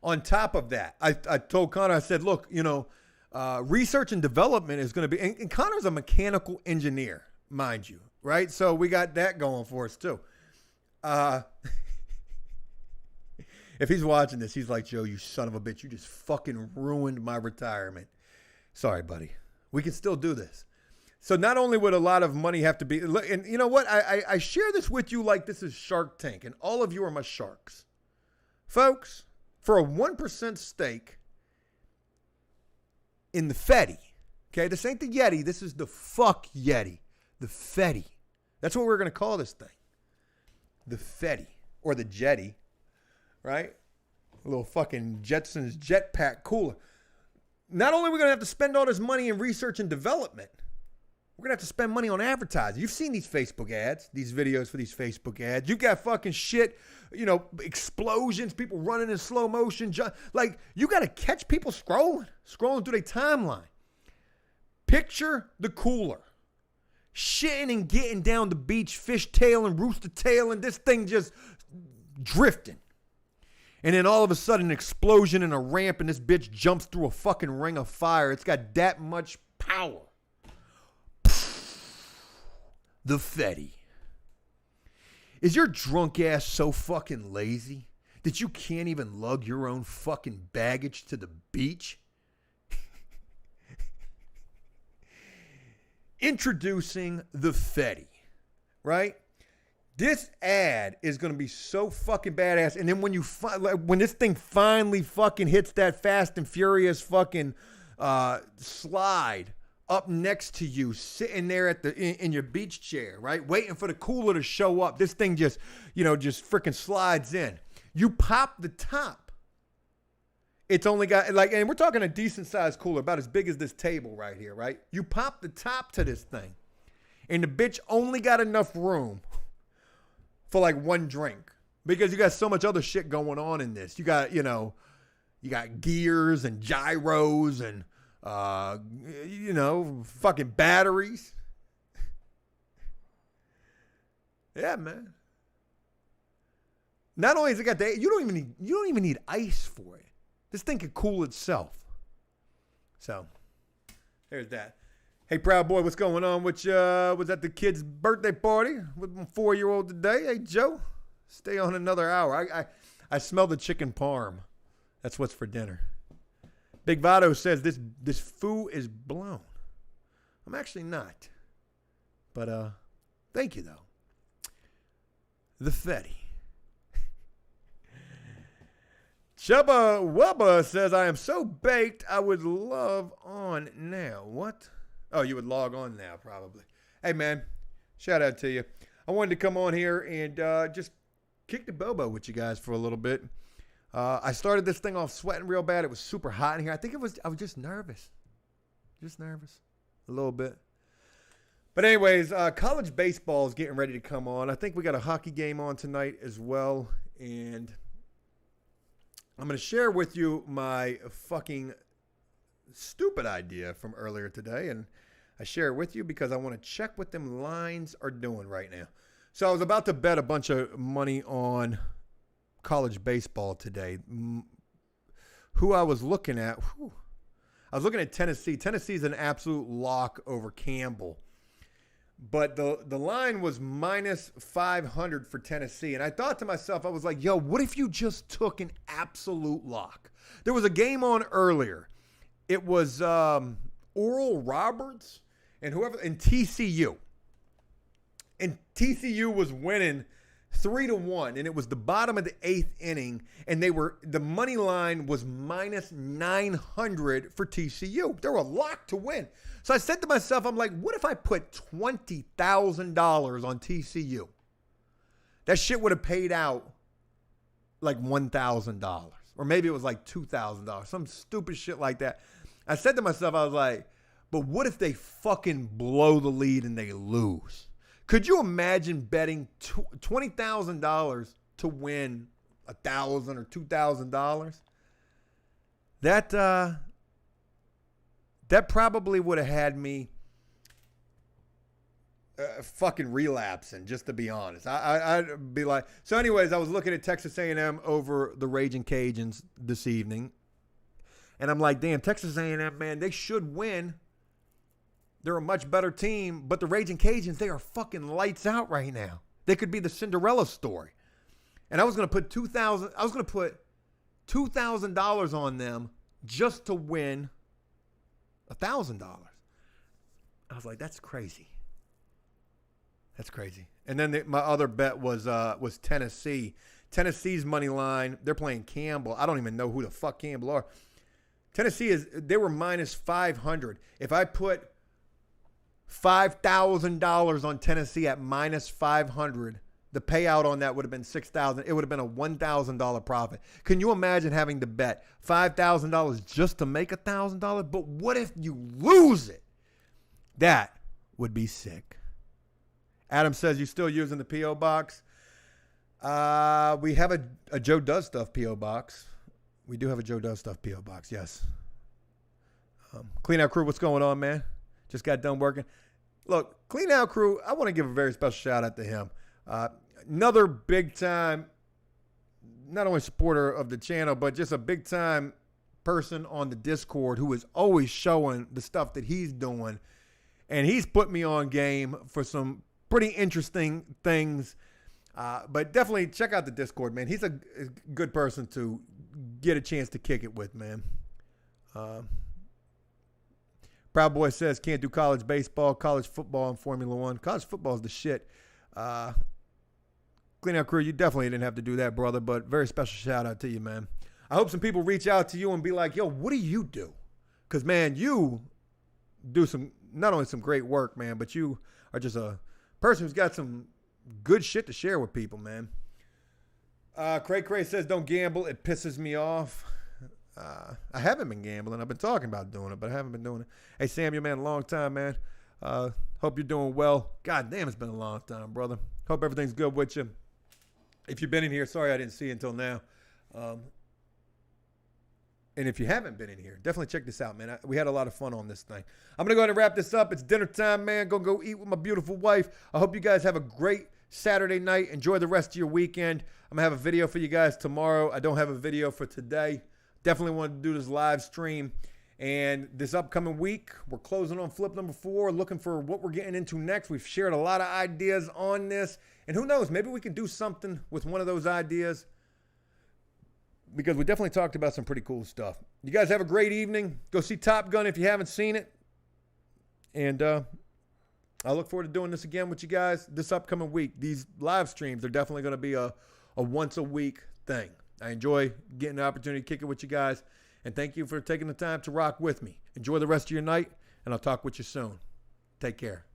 [SPEAKER 1] On top of that, I told Connor, I said, look, research and development is going to be, and Connor's a mechanical engineer. mind you, right? So we got that going for us too. If he's watching this, he's like, Joe, you son of a bitch, you just fucking ruined my retirement. Sorry, buddy. We can still do this. So not only would a lot of money have to be, and you know what? I share this with you like this is Shark Tank, and all of you are my sharks. Folks, for a 1% stake in the Fetty, okay, this ain't the Yeti, this is the fuck Yeti, the Fetty. That's what we're going to call this thing. The Fetty, or the Jetty, right? A little fucking Jetsons jetpack cooler. Not only are we going to have to spend all this money in research and development, we're going to have to spend money on advertising. You've seen these Facebook ads, these videos for these Facebook ads. You've got fucking shit, explosions, people running in slow motion. Like, you got to catch people scrolling through their timeline. Picture the cooler. Shitting and getting down the beach, fishtail and rooster tail, and this thing just drifting. And then all of a sudden, an explosion in a ramp, and this bitch jumps through a fucking ring of fire. It's got that much power. The Fetty. Is your drunk ass so fucking lazy that you can't even lug your own fucking baggage to the beach? Introducing the Fetty, right? This ad is going to be so fucking badass. And then when this thing finally fucking hits that Fast and Furious fucking slide up next to you, sitting there in your beach chair, right? Waiting for the cooler to show up. This thing just freaking slides in. You pop the top. It's only got and we're talking a decent sized cooler, about as big as this table right here, right? You pop the top to this thing, and the bitch only got enough room for like one drink, because you got so much other shit going on in this. You got, you got gears and gyros and, fucking batteries. Yeah, man. Not only has it got that, you don't even need ice for it. This thing can cool itself. So, there's that. Hey, Proud Boy, what's going on? Which was at the kid's birthday party with my 4-year-old today. Hey, Joe, stay on another hour. I smell the chicken parm. That's what's for dinner. Big Vado says this foo is blown. I'm actually not. But thank you, though. The Fetty. Chubba Wubba says, I am so baked I would love on now. What? Oh, you would log on now, probably. Hey, man, shout out to you. I wanted to come on here and just kick the bobo with you guys for a little bit. I started this thing off sweating real bad. It was super hot in here. I was just nervous. Just nervous. A little bit. But anyways, college baseball is getting ready to come on. I think we got a hockey game on tonight as well. And I'm going to share with you my fucking stupid idea from earlier today, and I share it with you because I want to check what them lines are doing right now. So I was about to bet a bunch of money on college baseball today. Who I was looking at, I was looking at Tennessee. Tennessee's an absolute lock over Campbell. But the line was minus 500 for Tennessee. And I thought to myself, I was like, yo, what if you just took an absolute lock? There was a game on earlier. It was Oral Roberts and TCU. And TCU was winning 3-1, and it was the bottom of the 8th inning, and the money line was minus 900 for TCU. They were a lock to win. So I said to myself, I'm like, what if I put $20,000 on TCU? That shit would have paid out like $1,000, or maybe it was like $2,000, some stupid shit like that. I said to myself, I was like, but what if they fucking blow the lead and they lose? Could you imagine betting $20,000 to win $1,000 or $2,000? That probably would have had me fucking relapsing, just to be honest. I'd be like, so anyways, I was looking at Texas A&M over the Raging Cajuns this evening. And I'm like, damn, Texas A&M, man, they should win They're a much better team, but the Raging Cajuns, they are fucking lights out right now. They could be the Cinderella story. And I was going to put $2,000 on them just to win $1,000. I was like, that's crazy. That's crazy. And then my other bet was Tennessee. Tennessee's money line, they're playing Campbell. I don't even know who the fuck Campbell are. Tennessee they were minus 500. If I put $5,000 on Tennessee at minus 500, the payout on that would have been $6,000. It would have been a $1,000 profit. Can you imagine having to bet $5,000 just to make $1,000? But what if you lose it? That would be sick. Adam says, you still using the P.O. box? We have a Joe Does Stuff P.O. box. We do have a Joe Does Stuff P.O. box, yes. Clean Out Crew, what's going on, man? Just got done working. Look, Clean Out Crew, I want to give a very special shout out to him. Another big time, not only supporter of the channel, but just a big time person on the Discord who is always showing the stuff that he's doing. And he's put me on game for some pretty interesting things. But definitely check out the Discord, man. He's a good person to get a chance to kick it with, man. Proud Boy says, can't do college baseball, college football, and Formula One. College football is the shit. Clean Out Crew, you definitely didn't have to do that, brother, but very special shout out to you, man. I hope some people reach out to you and be like, yo, what do you do? Because, man, you do not only some great work, man, but you are just a person who's got some good shit to share with people, man. Cray says, don't gamble. It pisses me off. I haven't been gambling. I've been talking about doing it, but I haven't been doing it. Hey, Samuel, man, long time, man. Hope you're doing well. God damn, it's been a long time, brother. Hope everything's good with you. If you've been in here, sorry I didn't see you until now. And if you haven't been in here, definitely check this out, man. We had a lot of fun on this thing. I'm going to go ahead and wrap this up. It's dinner time, man. Going to go eat with my beautiful wife. I hope you guys have a great Saturday night. Enjoy the rest of your weekend. I'm going to have a video for you guys tomorrow. I don't have a video for today. Definitely want to do this live stream. And this upcoming week, we're closing on flip number 4, looking for what we're getting into next. We've shared a lot of ideas on this. And who knows, maybe we can do something with one of those ideas, because we definitely talked about some pretty cool stuff. You guys have a great evening. Go see Top Gun if you haven't seen it. And I look forward to doing this again with you guys this upcoming week. These live streams are definitely going to be a once-a-week thing. I enjoy getting the opportunity to kick it with you guys. And thank you for taking the time to rock with me. Enjoy the rest of your night, and I'll talk with you soon. Take care.